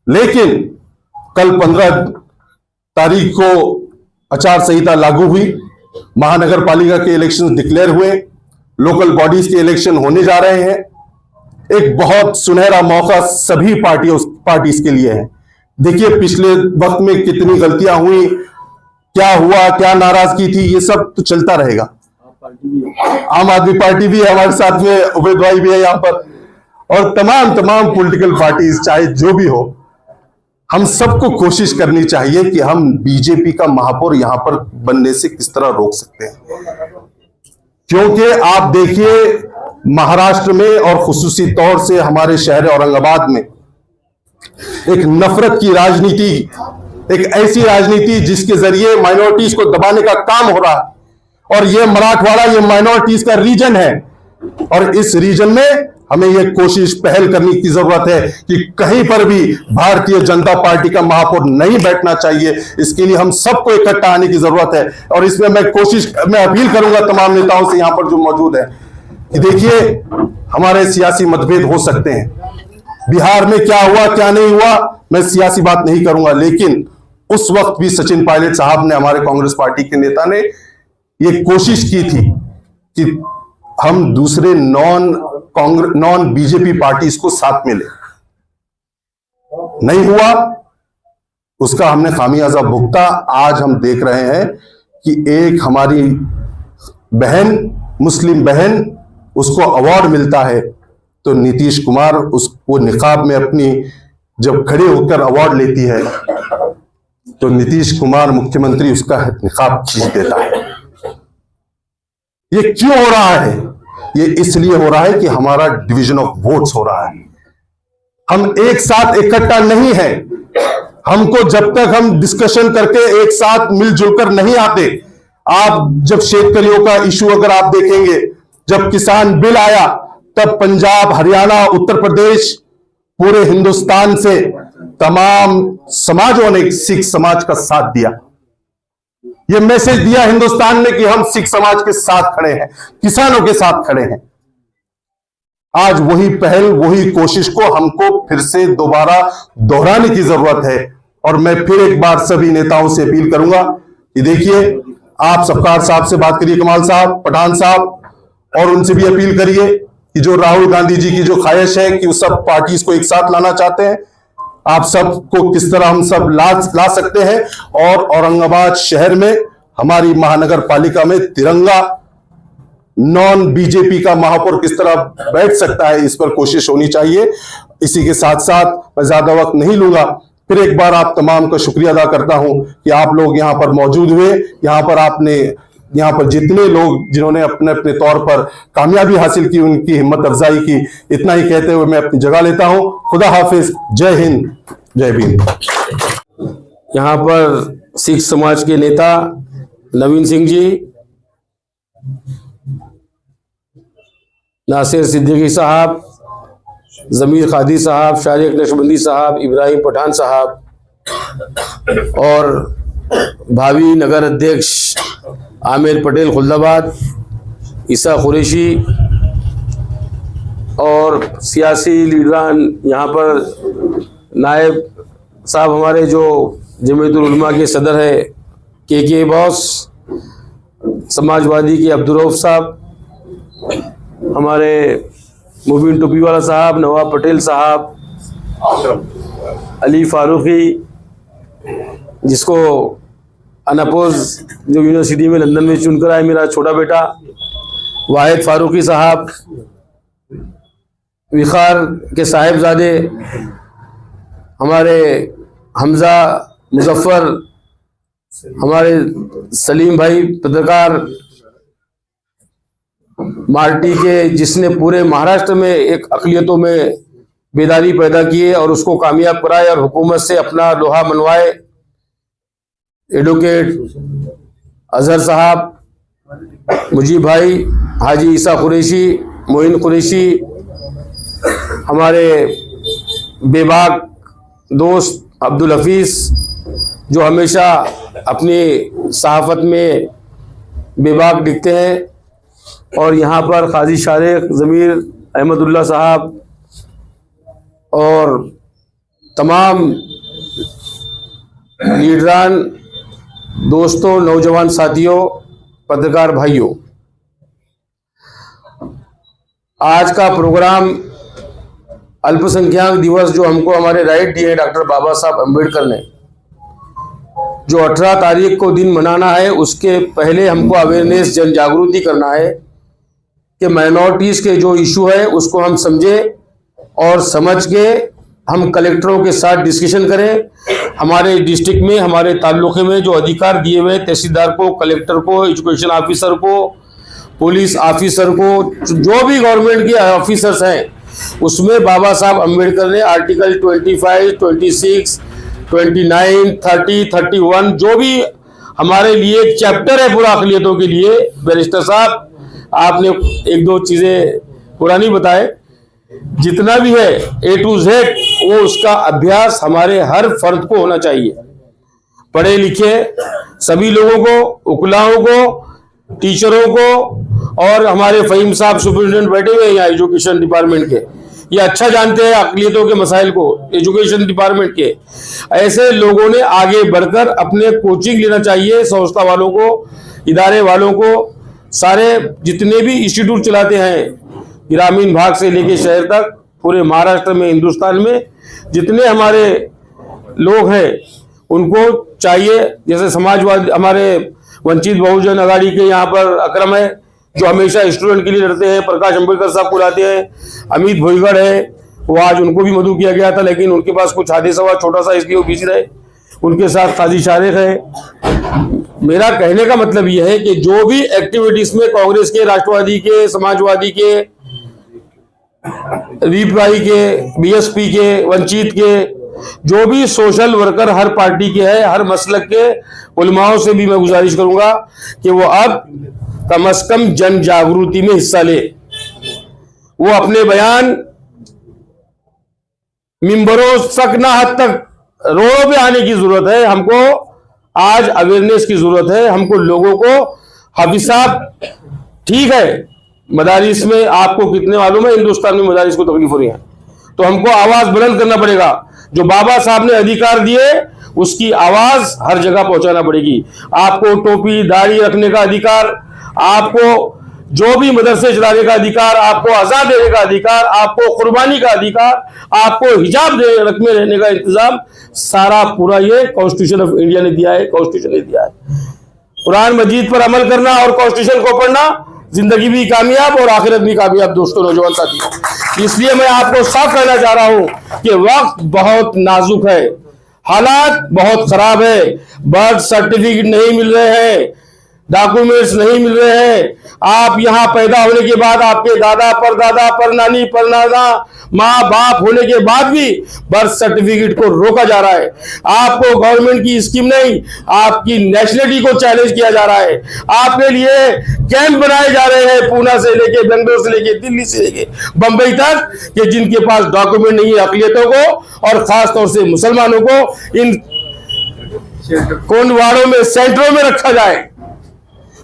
लेकिन कल 15 तारीख को आचार संहिता लागू हुई, महानगर पालिका के इलेक्शन डिक्लेयर हुए, लोकल बॉडीज के इलेक्शन होने जा रहे हैं। एक बहुत सुनहरा मौका सभी पार्टीज के लिए है। देखिए, पिछले वक्त में कितनी गलतियां हुई, क्या हुआ, क्या नाराजगी थी, ये सब तो चलता रहेगा। आम आदमी पार्टी भी है हमारे साथ में, उबैद भाई भी है यहां पर, और तमाम पॉलिटिकल पार्टीज, चाहे जो भी हो, हम सबको कोशिश करनी चाहिए कि हम बीजेपी का महापौर यहां पर बनने से किस तरह रोक सकते हैं। क्योंकि आप देखिए, महाराष्ट्र में और खुसूसी तौर से हमारे शहर औरंगाबाद में एक नफरत की राजनीति, एक ऐसी राजनीति जिसके जरिए माइनॉरिटीज को दबाने का काम हो रहा है। और ये मराठवाड़ा, ये माइनॉरिटीज का रीजन है, और इस रीजन में हमें यह कोशिश, पहल करने की जरूरत है कि कहीं पर भी भारतीय जनता पार्टी का महापौर नहीं बैठना चाहिए। इसके लिए हम सबको इकट्ठा आने की जरूरत है। और इसमें मैं अपील करूंगा तमाम नेताओं से यहां पर जो मौजूद है कि देखिए, हमारे सियासी मतभेद हो सकते हैं। बिहार में क्या हुआ, क्या नहीं हुआ, मैं सियासी बात नहीं करूंगा, लेकिन उस वक्त भी सचिन पायलट साहब ने, हमारे कांग्रेस पार्टी के नेता ने, ये कोशिश की थी कि हम दूसरे नॉन बीजेपी पार्टीज को साथ में ले। नहीं हुआ, उसका हमने खामियाजा भुगता। आज हम देख रहे हैं कि एक हमारी बहन, मुस्लिम बहन, उसको अवार्ड मिलता है, तो नीतीश कुमार उसको निकाब में अपनी जब खड़े होकर अवार्ड लेती है, तो नीतीश कुमार मुख्यमंत्री उसका निकाब खींच देता है। ये क्यों हो रहा है? ये इसलिए हो रहा है कि हमारा डिवीजन ऑफ वोट्स हो रहा है। हम एक साथ इकट्ठा नहीं है। हमको जब तक हम डिस्कशन करके एक साथ मिलजुल कर नहीं आते, आप जब शेतकरियों का इशू अगर आप देखेंगे, जब किसान बिल आया तब पंजाब, हरियाणा, उत्तर प्रदेश, पूरे हिंदुस्तान से तमाम समाजों ने सिख समाज का साथ दिया। यह मैसेज दिया हिंदुस्तान ने कि हम सिख समाज के साथ खड़े हैं, किसानों के साथ खड़े हैं। आज वही पहल, वही कोशिश को हमको फिर से दोबारा दोहराने की जरूरत है। और मैं फिर एक बार सभी नेताओं से अपील करूंगा कि देखिए, आप सपकाल साहब से बात करिए, कमाल साहब, पठान साहब, और उनसे भी अपील करिए कि जो राहुल गांधी जी की जो ख्वाहिश है कि वो सब पार्टीज को एक साथ लाना चाहते हैं, आप सबको किस तरह हम सब ला सकते हैं। और औरंगाबाद शहर में, हमारी महानगर पालिका में तिरंगा नॉन बीजेपी का महापौर किस तरह बैठ सकता है, इस पर कोशिश होनी चाहिए। इसी के साथ साथ मैं ज्यादा वक्त नहीं लूंगा, फिर एक बार आप तमाम का शुक्रिया अदा करता हूं कि आप लोग यहां पर मौजूद हुए। यहां पर जितने लोग जिन्होंने अपने अपने तौर पर कामयाबी हासिल की, उनकी हिम्मत अफजाई की। इतना ही कहते हुए मैं अपनी जगह लेता हूं। खुदा हाफिज, जय हिंद, जय भीम। यहाँ पर सिख समाज के नेता नवीन सिंह जी, नासिर सिद्दीकी साहब, जमीर कादी साहब, शारिक नक्शबंदी साहब, इब्राहिम पठान साहब और भावी नगर अध्यक्ष आमिर पटेल खुल्दाबाद, ईसा कुरैशी और सियासी लीडरान, यहाँ पर नायब साहब हमारे जो जमीयतुल उलमा के सदर है के बॉस, समाजवादी के अब्दुल रऊफ साहब, हमारे मुबीन टोपीवाला साहब, नवाब पटेल साहब, अली फारूकी, जिसको अनअपोज जो यूनिवर्सिटी में लंदन में चुनकर आए मेरा छोटा बेटा, वाहिद फारूकी साहब, विखार के साहिबजादे हमारे हमजा मुजफ्फर, हमारे सलीम भाई पत्रकार मार्टी के, जिसने पूरे महाराष्ट्र में एक अक़लियतों में बेदारी पैदा की है और उसको कामयाब कराए और हुकूमत से अपना लोहा मनवाए, एडवोकेट अजहर साहब, मुजीब भाई, हाजी ईसा कुरैशी, मोइन कुरैशी, हमारे बेबाक दोस्त अब्दुल हफीज़ जो हमेशा अपनी सहाफ़त में बेबाक दिखते हैं, और यहाँ पर काजी शारिक, ज़मीर अहमदुल्ला साहब और तमाम लीडरान, दोस्तों, नौजवान साथियों, पत्रकार भाइयों, आज का प्रोग्राम अल्पसंख्यक दिवस जो हमको हमारे राइट दिए डॉक्टर बाबा साहब अम्बेडकर ने, जो 18 तारीख को दिन मनाना है, उसके पहले हमको अवेयरनेस, जन जागृति करना है कि माइनॉरिटीज़ के जो इशू है उसको हम समझें और समझ के हम कलेक्टरों के साथ डिस्कशन करें। हमारे डिस्ट्रिक्ट में, हमारे ताल्लुक़े में जो अधिकार दिए हुए तहसीलदार को, कलेक्टर को, एजुकेशन ऑफिसर को, पुलिस ऑफिसर को, जो भी गवर्नमेंट के ऑफिसर्स हैं, उसमें बाबा साहब अम्बेडकर ने आर्टिकल 25, 26, 29, 30, 31 जो भी हमारे लिए एक चैप्टर है पूरा अक़लियतों के लिए। बैरिस्टर साहब, आपने एक दो चीज़ें पुरानी बताए, जितना भी है A to Z वो उसका अभ्यास हमारे हर फर्द को होना चाहिए। पढ़े लिखे सभी लोगों को, उकलाओं को, टीचरों को, और हमारे फ़हीम साहब सुपरिटेंडेंट बैठे हुए हैं यहाँ एजुकेशन डिपार्टमेंट के, ये अच्छा जानते हैं अक़लियतों के मसाइल को, एजुकेशन डिपार्टमेंट के। ऐसे लोगों ने आगे बढ़कर अपने कोचिंग लेना चाहिए, संस्था वालों को, इदारे वालों को, सारे जितने भी इंस्टीट्यूट चलाते हैं, ग्रामीण भाग से लेके शहर तक, पूरे महाराष्ट्र में, हिंदुस्तान में जितने हमारे लोग हैं, उनको चाहिए, जैसे समाजवादी हमारे वंचित बहुजन अघाड़ी के यहाँ पर अकरम है जो हमेशा स्टूडेंट के लिए लड़ते हैं, प्रकाश अम्बेडकर साहब को लाते हैं, अमित भोईगढ़ है, वो आज उनको भी मधु किया गया था लेकिन उनके पास कुछ हादसा हुआ छोटा सा, इसलिए वो बिजी रहे, उनके साथ काजी शारिक है। मेरा कहने का मतलब यह है कि जो भी एक्टिविटीज में कांग्रेस के, राष्ट्रवादी के, समाजवादी के, वीपीआई के, बीएसपी के, वंचित के, जो भी सोशल वर्कर हर पार्टी के हैं, हर मसलक के उलमाओं से भी मैं गुजारिश करूंगा कि वो अब कम से कम जन जागृति में हिस्सा ले। वो अपने बयान मिंबरों तक ना हद तक रोडों पे आने की जरूरत है। हमको आज अवेयरनेस की जरूरत है। हमको लोगों को, हाफिज साहब ठीक है, मदारिस में आपको कितने मालूम है हिंदुस्तान में मदारिस को तकलीफ हो रही है, तो हमको आवाज बुलंद करना पड़ेगा। जो बाबा साहब ने अधिकार दिए उसकी आवाज हर जगह पहुंचाना पड़ेगी। आपको टोपी दाढ़ी रखने का अधिकार, आपको जो भी मदरसे चलाने का अधिकार, आपको अज़ान देने का अधिकार, आपको कुर्बानी का अधिकार, आपको हिजाब में रहने का इंतजाम, सारा पूरा ये कॉन्स्टिट्यूशन ऑफ इंडिया ने दिया है, कॉन्स्टिट्यूशन ने दिया है। कुरान मजीद पर अमल करना और कॉन्स्टिट्यूशन को पढ़ना जिंदगी भी कामयाब और आखिरत भी कामयाब। दोस्तों, नौजवान साथी, इसलिए मैं आपको साफ कहना चाह रहा हूं कि वक्त बहुत नाजुक है, हालात बहुत खराब है। बर्थ सर्टिफिकेट नहीं मिल रहे हैं, डॉक्यूमेंट्स नहीं मिल रहे हैं। आप यहां पैदा होने के बाद आपके दादा परदादा परनानी परनाना माँ बाप होने के बाद भी बर्थ सर्टिफिकेट को रोका जा रहा है। आपको गवर्नमेंट की स्कीम नहीं, आपकी नेशनलिटी को चैलेंज किया जा रहा है। आपके लिए कैंप बनाए जा रहे हैं, पूना से लेके बेंगलोर से लेके दिल्ली से लेके बंबई तक, कि जिनके पास डॉक्यूमेंट नहीं है अकलियतों को और खासतौर से मुसलमानों को इन कोंडवाड़ों में, सेंटरों में रखा जाए।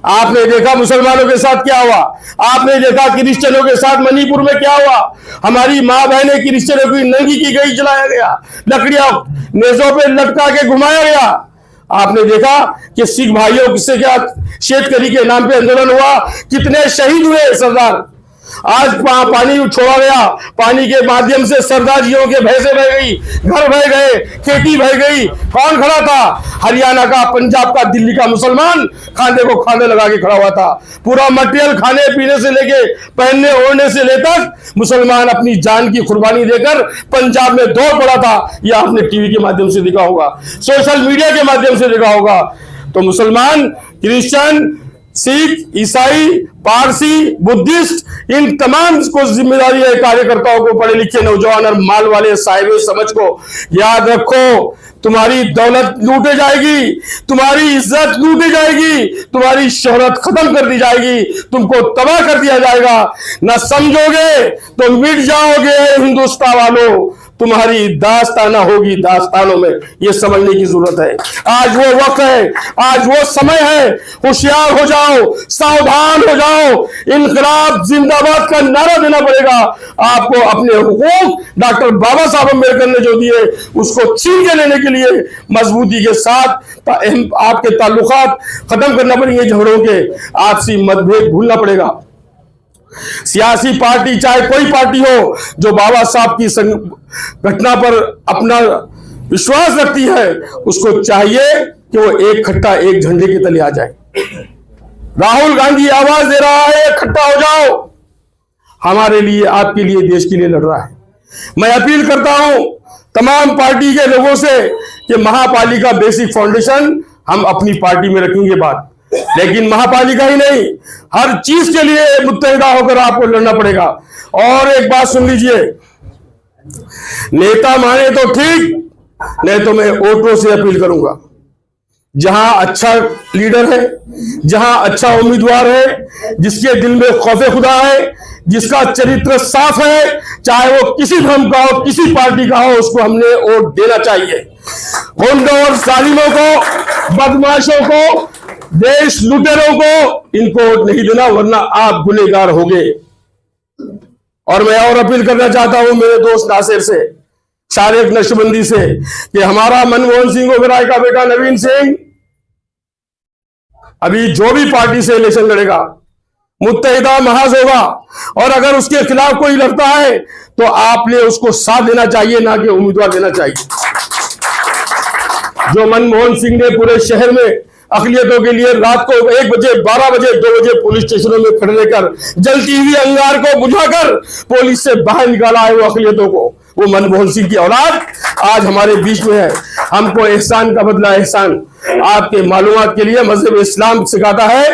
आपने देखा मुसलमानों के साथ क्या हुआ, आपने देखा क्रिश्चियनों के साथ मणिपुर में क्या हुआ। हमारी माँ बहनें क्रिश्चियनों की नंगी की गई, जलाया गया, लकड़ियां नेजों पे लटका के घुमाया गया। आपने देखा कि सिख भाइयों से क्या शेतकरी के नाम पे आंदोलन हुआ, कितने शहीद हुए सरदार। आज पानी छोड़ा गया, पानी के माध्यम से सरदारियों के भैंसे बह गई, घर बह गए, खेती बह गई। कौन खड़ा था? हरियाणा का, पंजाब का, दिल्ली का मुसलमान खाने को खाने लगा के खड़ा हुआ था। पूरा मटेरियल खाने पीने से लेके पहनने ओढ़ने से लेकर मुसलमान अपनी जान की कुर्बानी देकर पंजाब में दौड़ पड़ा था। यह आपने टीवी के माध्यम से देखा होगा, सोशल मीडिया के माध्यम से देखा होगा। तो मुसलमान, क्रिश्चियन, सिख, ईसाई, पारसी, बुद्धिस्ट, इन तमाम को जिम्मेदारी है कार्यकर्ताओं को, पढ़े लिखे नौजवान और माल वाले साहिब समझ को। याद रखो, तुम्हारी दौलत लूटे जाएगी, तुम्हारी इज्जत लूटी जाएगी, तुम्हारी शोहरत खत्म कर दी जाएगी, तुमको तबाह कर दिया जाएगा। न समझोगे तो मिट जाओगे हिंदुस्तान वालों, तुम्हारी दास्ताना होगी दास्तानों में। ये समझने की जरूरत है। आज वो वक्त है, आज वो समय है। होशियार हो जाओ, सावधान हो जाओ। इनकलाब जिंदाबाद का नारा देना पड़ेगा। आपको अपने हुकूक डॉक्टर बाबा साहब अम्बेडकर ने जो दिए उसको छीन के लेने के लिए मजबूती के साथ आपके ताल्लुकात खत्म करना पड़ेंगे, झगड़ों के आपसी मतभेद भूलना पड़ेगा। सियासी पार्टी चाहे कोई पार्टी हो जो बाबा साहब की घटना पर अपना विश्वास रखती है, उसको चाहिए कि वो एक खट्टा एक झंडे के तले आ जाए। राहुल गांधी आवाज दे रहा है, इकट्ठा हो जाओ, हमारे लिए, आपके लिए, देश के लिए लड़ रहा है। मैं अपील करता हूं तमाम पार्टी के लोगों से कि महापालिका बेसिक फाउंडेशन हम अपनी पार्टी में रखेंगे बात, लेकिन महापालिका ही नहीं, हर चीज के लिए मुत्तहिदा होकर आपको लड़ना पड़ेगा। और एक बात सुन लीजिए, नेता माने तो ठीक, नहीं तो मैं वोटरों से अपील करूंगा। जहां अच्छा लीडर है, जहां अच्छा उम्मीदवार है, जिसके दिल में खौफे खुदा है, जिसका चरित्र साफ है, चाहे वो किसी धर्म का हो, किसी पार्टी का हो, उसको हमने वोट देना चाहिए। गुंडों और जालिमों को, बदमाशों को, देश लुटेरों को इनको वोट नहीं देना, वरना आप गुनहगार होंगे। और मैं और अपील करना चाहता हूं मेरे दोस्त नासिर से, शारिक नक्शबंदी से, कि हमारा मनमोहन सिंह ओबेरॉय का बेटा नवीन सिंह अभी जो भी पार्टी से इलेक्शन लड़ेगा मुत्तहिदा महज होगा, और अगर उसके खिलाफ कोई लड़ता है तो आपने उसको साथ देना चाहिए, ना कि उम्मीदवार देना चाहिए। जो मनमोहन सिंह ने पूरे शहर में अकलियतों के लिए रात को 1 बजे, 12 बजे, 2 बजे पुलिस स्टेशनों में खड़े रहकर जलती हुई अंगार को बुझाकर पुलिस से बाहर निकाला है वो अकलियतों को, वो मनमोहन सिंह की औलाद आज हमारे बीच में है। हमको एहसान का बदला एहसान। आपके मालूमात के लिए मजहब इस्लाम सिखाता है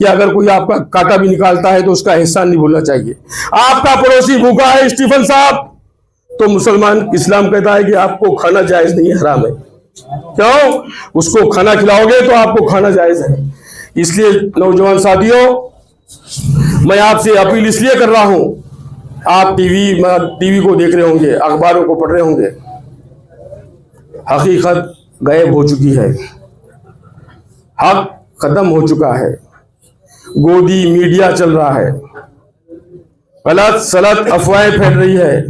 कि अगर कोई आपका कांटा भी निकालता है तो उसका एहसान नहीं भूलना चाहिए। आपका पड़ोसी भूखा है, स्टीफन साहब, तो मुसलमान इस्लाम कहता है कि आपको खाना जायज नहीं है, हराम है। क्यों? उसको खाना खिलाओगे तो आपको खाना जायज है। इसलिए नौजवान साथियों, मैं आपसे अपील इसलिए कर रहा हूं, आप टीवी को देख रहे होंगे, अखबारों को पढ़ रहे होंगे, हकीकत गायब हो चुकी है, हक खत्म हो चुका है, गोदी मीडिया चल रहा है, गलत सलत अफवाहें फैल रही है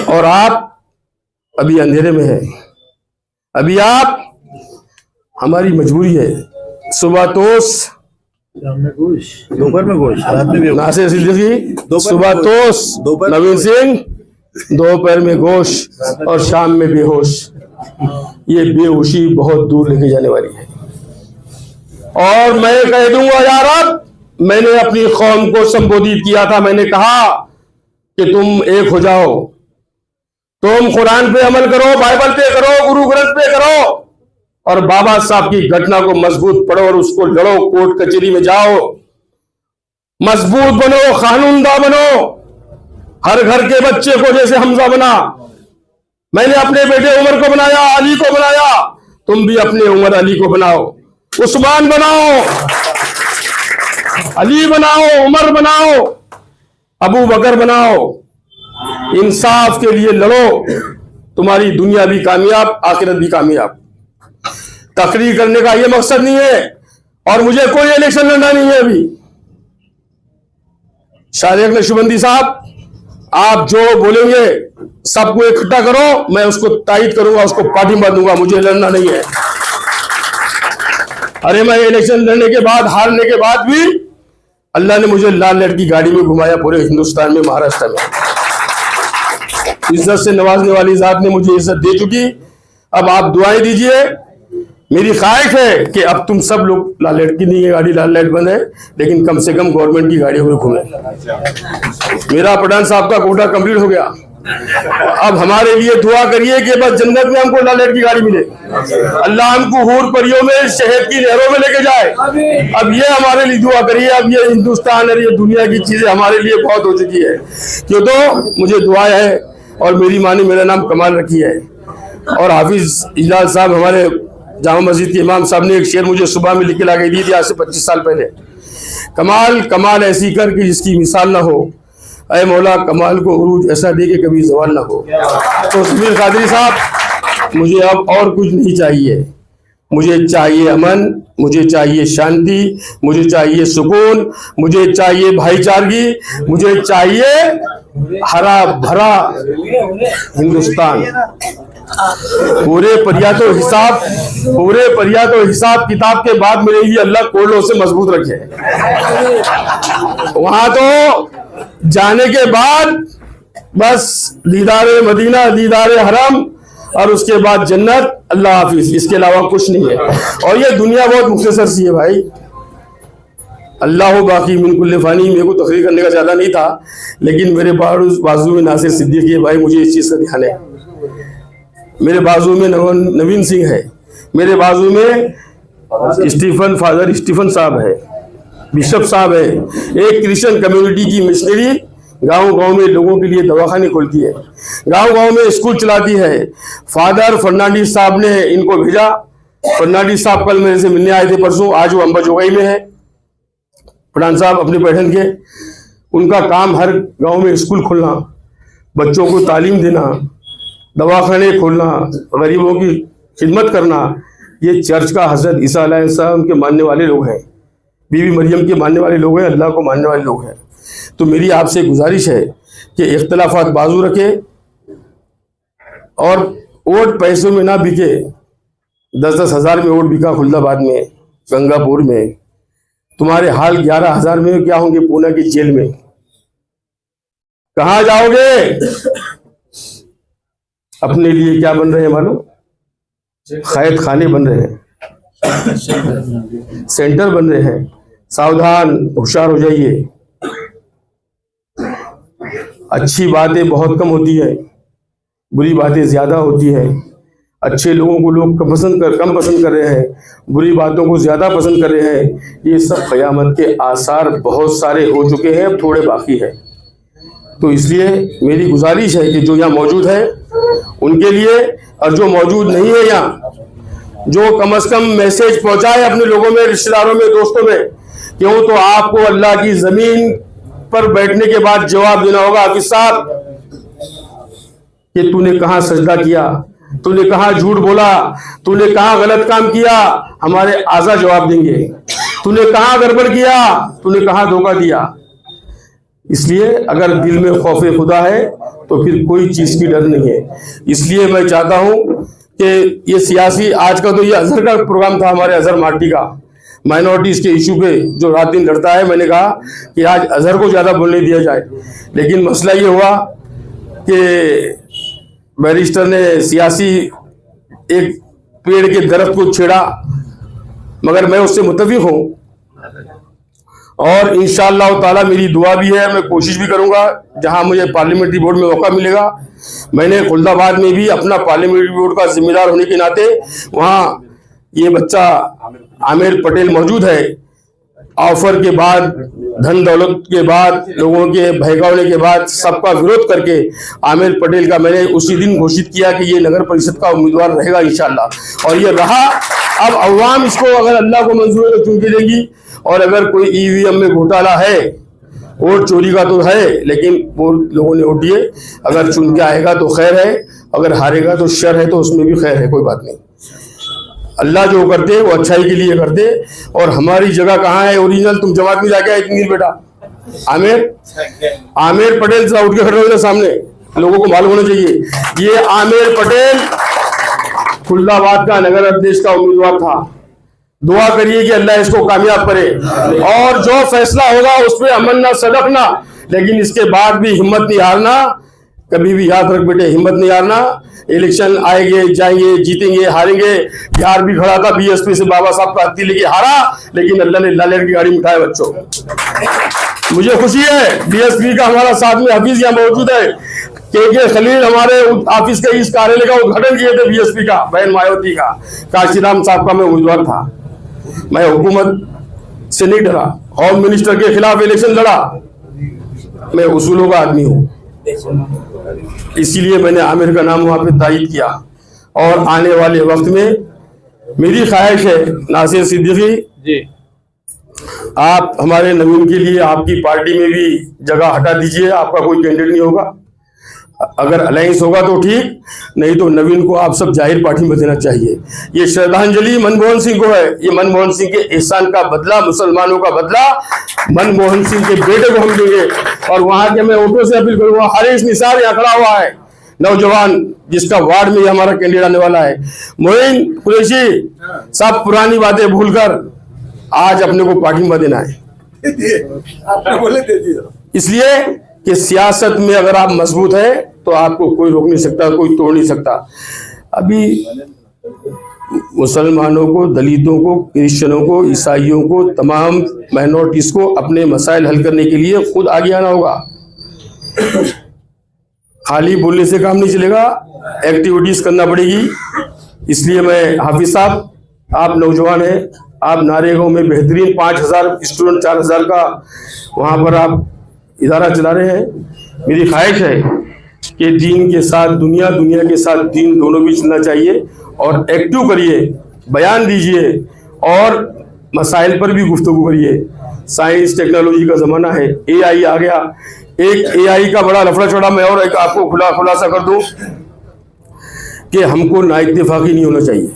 और आप अभी अंधेरे में हैं। अभी आप, हमारी मजबूरी है, सुबह तोस दोपहर में गोश, रात में भी नासिर सिद्दीकी, सुबह तोस नवीन सिंह, दोपहर में गोश और शाम में बेहोश। ये बेहोशी बहुत दूर लेके जाने वाली है। और मैं कह दूंगा यार, अब मैंने अपनी कौम को संबोधित किया था, मैंने कहा कि तुम एक हो जाओ, तुम कुरान पे अमल करो, बाइबल पे करो, गुरु ग्रंथ पे करो और बाबा साहब की घटना को मजबूत पढ़ो और उसको लड़ो, कोर्ट कचहरी में जाओ, मजबूत बनो, कानूनदा बनो, हर घर के बच्चे को जैसे हमजा बना। मैंने अपने बेटे उमर को बनाया, अली को बनाया, तुम भी अपने उमर अली को बनाओ, उस्मान बनाओ, अली बनाओ, उमर बनाओ, अबू बकर बनाओ। इंसाफ के लिए लड़ो, तुम्हारी दुनिया भी कामयाब, आखिरत भी कामयाब। तकरीर करने का ये मकसद नहीं है और मुझे कोई इलेक्शन लड़ना नहीं है। अभी शारिक नक्शबंदी साहब, आप जो बोलेंगे सबको इकट्ठा करो, मैं उसको तायद करूंगा, उसको पार्टी में दूंगा, मुझे लड़ना नहीं है। अरे मैं इलेक्शन लड़ने के बाद, हारने के बाद भी अल्लाह ने मुझे लाल लाइट की गाड़ी में घुमाया पूरे हिंदुस्तान में, महाराष्ट्र में। इज्जत से नवाजने वाली जात ने मुझे इज्जत दे चुकी। अब आप दुआएं दीजिए। मेरी ख्वाहिश है कि अब तुम सब लोग, लाल लाइट की नहीं है गाड़ी, लाल लाइट बंद है, लेकिन कम से कम गवर्नमेंट की गाड़ियों में घूमे। मेरा पठान साहब का कोटा कंप्लीट हो गया। अब हमारे लिए दुआ करिए कि बस जन्नत में हमको लाल लाइट की गाड़ी मिले, अल्लाह हमको हूर परियों में, शहद की नहरों में लेके जाए। अब ये हमारे लिए दुआ करिए। अब ये हिंदुस्तान और ये दुनिया की चीजें हमारे लिए बहुत हो चुकी है। क्यों? तो मुझे दुआ है और मेरी माँ ने मेरा नाम कमाल रखी है। और हाफिज इजलाल साहब, हमारे जामा मस्जिद के इमाम साहब ने एक शेर मुझे सुबह में लिख के ला के दी थी आज से 25 साल पहले। कमाल कमाल ऐसी कर कि जिसकी मिसाल ना हो, ऐ मौला कमाल को उरूज ऐसा दे कि कभी ज़वाल ना हो। तो समीर कादरी साहब, मुझे अब और कुछ नहीं चाहिए। मुझे चाहिए अमन, मुझे चाहिए शांति, मुझे चाहिए सुकून, मुझे चाहिए भाईचारगी, मुझे चाहिए हरा भरा हिंदुस्तान। पूरे परिया तो हिसाब किताब के बाद मेरे लिए अल्लाह कोड़ों से मजबूत रखे। वहां तो जाने के बाद बस दीदारे मदीना, दीदारे हरम और उसके बाद जन्नत, अल्लाह हाफिज, इसके अलावा कुछ नहीं है। और ये दुनिया बहुत मुख्तसर सी है भाई। अल्लाह बाकी मिन कुल्ले फानी। मेरे को तकरीर करने का ज्यादा नहीं था, लेकिन मेरे बाजू में नासिर सिद्दीकी है भाई, मुझे इस चीज का ध्यान है। मेरे बाजू में नवीन सिंह है, मेरे बाजू में फादर स्टीफन साहब है, बिशप साहब है। एक क्रिश्चियन कम्युनिटी की मिशनरी गांव-गांव में लोगों के लिए दवाखाने खोलती है, गांव-गांव में स्कूल चलाती है। फादर फर्नांडिस साहब ने इनको भेजा। फर्नांडिस साहब कल मेरे से मिलने आए थे परसों, आज वो अंबाजोगाई में है। प्रधान साहब अपने बैठन के, उनका काम हर गांव में स्कूल खोलना, बच्चों को तालीम देना, दवाखाने खोलना, गरीबों की खिदमत करना। ये चर्च का हजरत ईसा अलैहिस्सलाम के मानने वाले लोग हैं, बीबी मरियम के मानने वाले लोग हैं, अल्लाह को मानने वाले लोग हैं। तो मेरी आपसे गुजारिश है कि इख्तलाफात बाजू रखे और वोट पैसों में ना बिके। 10-10 हज़ार में वोट बिका खुलदाबाद में, गंगापुर में। तुम्हारे हाल 11,000 में क्या होंगे पूना की जेल में? कहाँ जाओगे? अपने लिए क्या बन रहे हैं मालूम? खैद खाने बन रहे हैं, सेंटर बन रहे हैं। सावधान, होशियार हो जाइए। अच्छी बातें बहुत कम होती है, बुरी बातें ज्यादा होती है। अच्छे लोगों को लोग कम पसंद कर रहे हैं, बुरी बातों को ज्यादा पसंद कर रहे हैं। ये सब क़यामत के आसार बहुत सारे हो चुके हैं, अब थोड़े बाकी है। तो इसलिए मेरी गुजारिश है कि जो यहाँ मौजूद है उनके लिए, और जो मौजूद नहीं है यहाँ, जो कम से कम मैसेज पहुंचाए अपने लोगों में, रिश्तेदारों में, दोस्तों में, क्यों तो आपको अल्लाह की जमीन पर बैठने के बाद जवाब देना होगा हाफिज साहब कि तूने कहां सजदा किया, तूने कहां झूठ बोला, तूने कहां गलत काम किया, हमारे आज़ा जवाब देंगे। तूने कहां गड़बड़ किया, तूने कहां धोखा दिया। इसलिए अगर दिल में खौफ खुदा है तो फिर कोई चीज की डर नहीं है। इसलिए मैं चाहता हूं कि ये सियासी, आज का तो ये अजहर का प्रोग्राम था, हमारे अजहर मार्टी का, माइनॉरिटीज के इशू पे जो रात दिन लड़ता है, मैंने कहा कि आज अजहर को ज्यादा बोलने दिया जाए, लेकिन मसला ये हुआ कि बैरिस्टर ने सियासी एक पेड़ के दरख्त को छेड़ा, मगर मैं उससे मुत्तफिक हूं और इंशाअल्लाह ताला मेरी दुआ भी है, मैं कोशिश भी करूंगा जहां मुझे पार्लियामेंट्री बोर्ड में मौका मिलेगा। मैंने खुलदाबाद में भी अपना पार्लियामेंट्री बोर्ड का जिम्मेदार होने के नाते वहां ये बच्चा आमिर पटेल मौजूद है, ऑफर के बाद, धन दौलत के बाद, लोगों के बहकाने के बाद, सबका विरोध करके आमिर पटेल का मैंने उसी दिन घोषित किया कि ये नगर परिषद का उम्मीदवार रहेगा इंशाअल्लाह, और ये रहा। अब अवाम इसको अगर अल्लाह को मंजूर है तो चुन के देगी, और अगर कोई ईवीएम में घोटाला है, वोट चोरी का तो है, लेकिन वो लोगों ने वोट दिए, अगर चुन के आएगा तो खैर है, अगर हारेगा तो शर है, तो उसमें भी खैर है, कोई बात नहीं। अल्लाह जो करते वो अच्छाई के लिए करते। और हमारी जगह कहाँ है ओरिजिनल, तुम जमात में जाके आए इतनी बेटा, आमिर पटेल से उठ के खड़े हो सामने, लोगों को मालूम होना चाहिए ये आमिर पटेल खुलदाबाद का नगर अध्यक्ष का उम्मीदवार था। दुआ करिए कि अल्लाह इसको कामयाब करे, और जो फैसला होगा उस पर अमन ना सदकना, लेकिन इसके बाद भी हिम्मत नहीं हारना, कभी भी याद रख बेटे, हिम्मत नहीं हारना। इलेक्शन आएंगे, जाएंगे, जीतेंगे, हारेंगे। बिहार भी खड़ा था बीएसपी से, बाबा साहब का हत्ती लेके हारा, लेकिन अल्लाह ने लालेर की गाड़ी में उठाया बच्चों। मुझे खुशी है बीएसपी का हमारा साथ में हफीज यहाँ मौजूद है, के खलील हमारे ऑफिस के इस कार्यालय का उद्घाटन किए थे बीएसपी का, बहन मायावती का, काशीराम साहब का मैं उम्मीदवार था। मैं हुकूमत से नहीं डरा, होम मिनिस्टर के खिलाफ इलेक्शन लड़ा, मैं उसूलों का आदमी हूँ, इसीलिए मैंने आमिर का नाम वहां पे तायीद किया। और आने वाले वक्त में मेरी ख्वाहिश है नासिर सिद्दीकी जी, आप हमारे नवीन के लिए आपकी पार्टी में भी जगह हटा दीजिए, आपका कोई कैंडिडेट नहीं होगा, अगर अलायंस होगा तो ठीक, नहीं तो नवीन को आप सब जाहिर पार्टी में देना चाहिए। ये श्रद्धांजलि मनमोहन सिंह को है, ये मनमोहन सिंह के एहसान का बदला, मुसलमानों का बदला मनमोहन सिंह के बेटे को हम देंगे। और वहां के मैं ऑटो से अपील करूंगा, हारिस निसार यहाँ खड़ा हुआ है, नौजवान, जिसका वार्ड में हमारा कैंडिडेट आने वाला है, मोइन कुरैशी, सब पुरानी बातें भूलकर आज अपने को पार्टी में देना है। इसलिए कि सियासत में अगर आप मजबूत है तो आपको कोई रोक नहीं सकता, कोई तोड़ नहीं सकता। अभी मुसलमानों को, दलितों को, क्रिश्चियनों को, ईसाइयों को, तमाम माइनॉरिटीज को अपने मसाइल हल करने के लिए खुद आगे आना होगा। खाली बोलने से काम नहीं चलेगा, एक्टिविटीज करना पड़ेगी। इसलिए मैं हाफिज साहब, आप नौजवान हैं, आप नारेगांव में बेहतरीन 5000 स्टूडेंट, 4000 का वहां पर आप इदारा चला रहे हैं। मेरी ख्वाहिश है कि दीन के साथ दुनिया, दुनिया के साथ दीन, दोनों भी चलना चाहिए, और एक्टिव करिए, बयान दीजिए और मसाइल पर भी गुफ्तगू करिए। साइंस टेक्नोलॉजी का ज़माना है, एआई आ गया। एक एआई का बड़ा लफड़ा चौड़ा मैं और एक आपको खुलासा कर दूं कि हमको नाइत्तेफाकी नहीं होना चाहिए,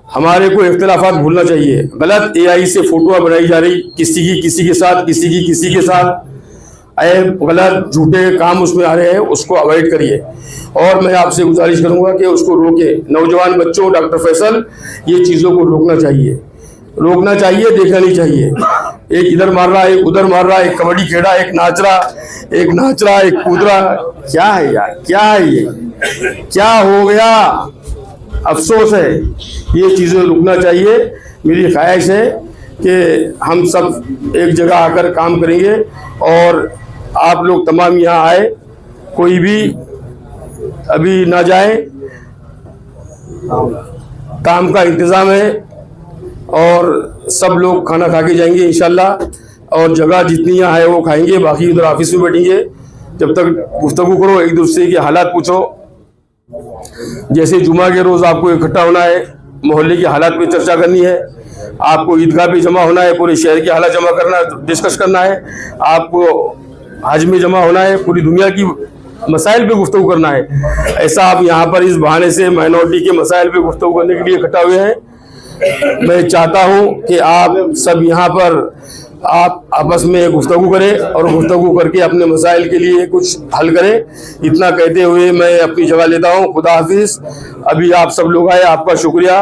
हमारे को इख्तिलाफात भूलना चाहिए। गलत एआई से फोटोआं बनाई जा रही, किसी की किसी के साथ, किसी की किसी के साथ, गलत झूठे काम उसमें आ रहे हैं, उसको अवॉइड करिए। और मैं आपसे गुजारिश करूंगा कि उसको रोके। नौजवान बच्चों, डॉक्टर फैसल, ये चीज़ों को रोकना चाहिए, रोकना चाहिए, देखना नहीं चाहिए। एक इधर मार रहा है, एक उधर मार रहा है, एक कबड्डी खेला, एक नाच रहा, एक कूद रहा। क्या है यार, क्या है ये, क्या हो गया? अफसोस है, ये चीज़ें रुकना चाहिए। मेरी ख्वाहिश है कि हम सब एक जगह आकर काम करेंगे, और आप लोग तमाम यहाँ आए, कोई भी अभी ना जाए, काम का इंतज़ाम है, और सब लोग खाना खा के जाएंगे इंशाल्लाह, और जगह जितनी यहाँ है वो खाएंगे, बाकी उधर ऑफिस में बैठेंगे। जब तक गुफ्तगू करो, एक दूसरे के हालात पूछो। जैसे जुमा के रोज आपको इकट्ठा होना है, मोहल्ले के हालात पे चर्चा करनी है, आपको ईदगाह पे जमा होना है, पूरे शहर के हालात जमा करना, डिस्कस करना है, आपको हज में जमा होना है, पूरी दुनिया की मसाइल पे गुफ्तगू करना है। ऐसा आप यहाँ पर इस बहाने से माइनॉरिटी के मसाइल पे गुफ्तगू करने के लिए इकट्ठा हुए हैं। मैं चाहता हूँ कि आप सब यहाँ पर आप आपस में गुफ्तगू करें और गुफ्तगू करके अपने मसाइल के लिए कुछ हल करें। इतना कहते हुए मैं अपनी जगह लेता हूँ। खुदा हाफिज। अभी आप सब लोग आए, आपका शुक्रिया।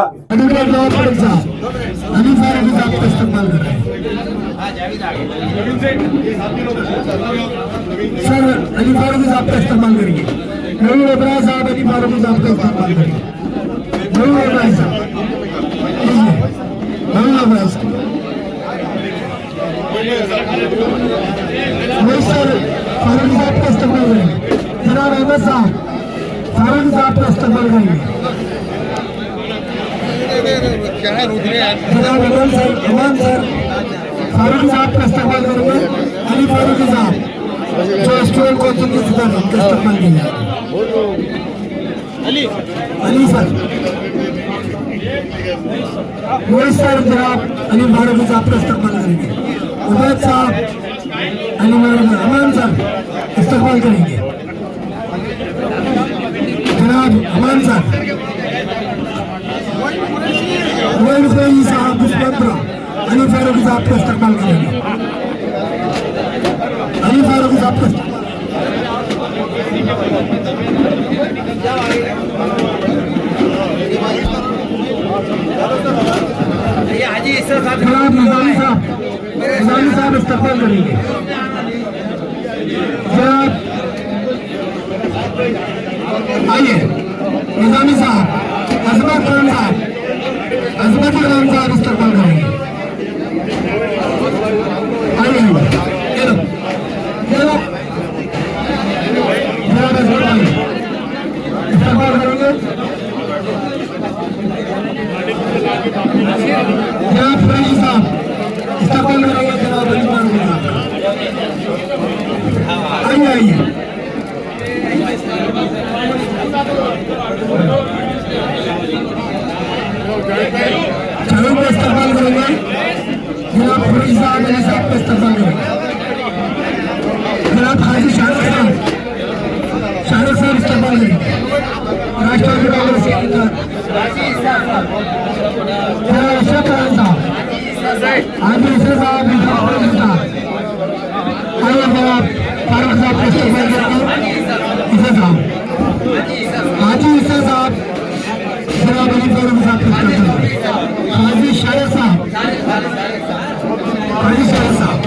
सर अली फारूकी साहब का इस्तेमाल करिए। नवीन इब्राहिम साहब अली फारूकी साहब का इस्तेमाल करिए। नवीन इब्राहिम साहब, नवीन इब्राहिम साहब, सर फारूकी साहब का इस्तेमाल करिए। जनाब अहमद साहब फारूकी साहब का इस्तेमाल करिए। जनाब इमाम सर फारूकी साहब का इस्तेमाल करेंगे। अली फारूकी साहब जो स्टूडेंट काउंसिल के सदस्य हैं, इस्तेमाल करेंगे। अली सर, मोहित सर जनाब अली फारूकी साहब का इस्तेमाल करेंगे। उबैद साहब अली फारूकी, अमान सर इस्तेमाल करेंगे। जनाब अमान सर, मोहित साहब दुष्मंत्रा अली फारूकी साहब का इस्तेमाल करेंगे। अली फारूकी साहब का जनाब निजामी साहब इस्तेमाल करेंगे। जनाब आइए निजामी साहब, अजमत खान साहब, अजमत खान साहब इस्तेमाल करेंगे। आइए इस्तेमाल करेंगे। जनाब फराजी साहब इस्तेमाल करेंगे। जनाब अली फारूकी साहब, आइए आइए चालू को इस्तेमाल करेंगे। जनाब फराजी साहब अली साहब को इस्तेमाल करेंगे। जनाब हाजी शाहरुख साहब इस्तेमाल करेंगे। राष्ट्रपति कांग्रेस के अशरफ खान साहब, आदिल साहब, आइए जनाब फारूक साहब को इस्तेमाल करेंगे। इसे साहब हाजी इसे साहब जनाब अली फारूकी साहब को इस्तेमाल करेंगे। हाजी शारिक साहब, हाजी शारिक साहब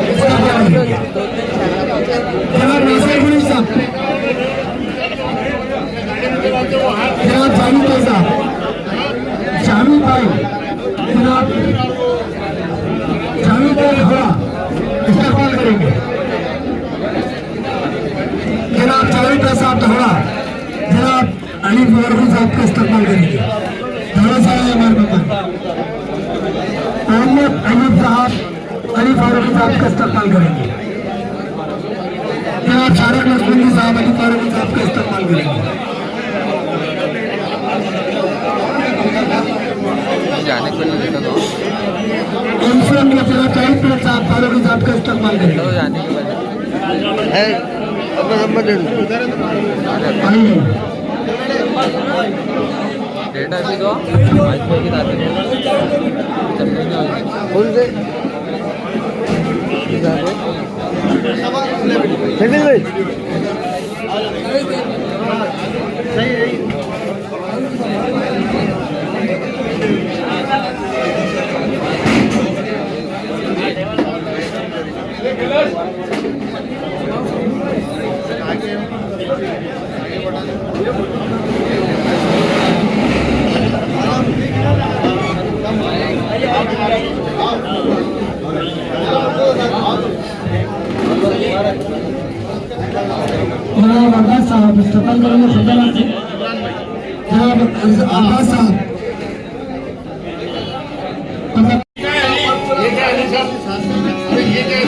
इस्तेमाल करेंगे। जनाब नासिर गुनी साहब, जनाब जानी भाई साहब, शामी भाई, जनाब शामी भाई हवा इस्तेमाल करेंगे। जनाब जावेद साहब धोड़ा, जनाब अली फारूकी साहब का इस्तेमाल करेंगे। धोड़ा साहब हमारे मेहमान मोहम्मद अयूब साहब अली फारूकी साहब का इस्तेमाल करेंगे। जनाब शारिक नसबंदी साहब अली फारूकी साहब का इस्तेमाल करेंगे। कॉन्फ्रेंस में जनाब चाहिए प्लेट साहब फारूकी साहब का इस्तेमाल करेंगे। जनाब अब्बास साहब इस्तेमाल करेंगे। जनाब अब्बास साहब ये क्या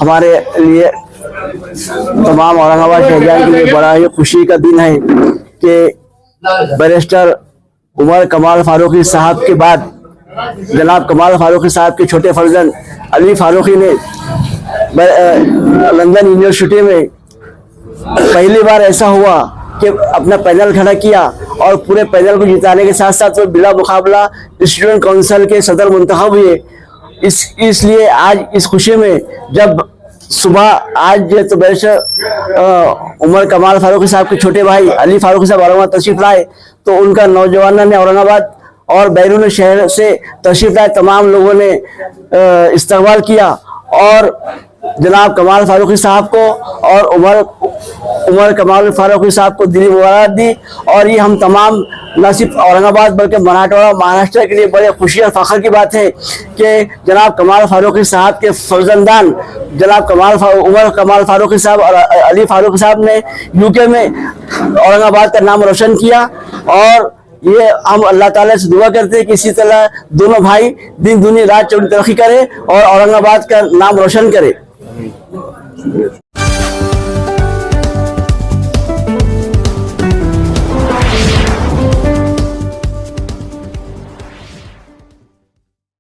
हमारे लिए तमाम औरंगाबाद शहरियान के लिए बड़ा ही खुशी का दिन है कि बैरिस्टर उमर कमाल फारूकी साहब के बाद जनाब कमाल फारूकी साहब के छोटे फर्जन अली फारूकी ने लंदन यूनिवर्सिटी में पहली बार ऐसा हुआ कि अपना पैनल खड़ा किया और पूरे पैनल को जिताने के साथ साथ वो बिला मुकाबला स्टूडेंट काउंसिल के सदर मुंतखब हुए इसलिए आज इस खुशी में जब सुबह आज तो बैरिस्टर उमर कमाल फारूकी साहब के छोटे भाई अली फारूकी साहब औरंगाबाद तशरीफ लाए, तो उनका नौजवानों ने औरंगाबाद और बैरून शहर से तशरीफ लाए तमाम लोगों ने इस्तकबाल किया और जनाब कमाल फारूकी साहब को और उमर कमाल फारूकी साहब को दिली मुबारक दी। और ये हम तमाम न सिर्फ औरंगाबाद बल्कि मराठवाड़ा महाराष्ट्र के लिए बड़े खुशी और फख्र की बात है कि जनाब कमाल फारूकी साहब के फर्जंदान जनाब उमर कमाल फारूकी साहब और अली फारूकी साहब ने यूके में औरंगाबाद का नाम रोशन किया। और ये हम अल्लाह ताला से दुआ करते हैं कि इसी तरह दोनों भाई दिन दुनी रात चौड़ी तरक्की करे और औरंगाबाद का नाम रोशन करे।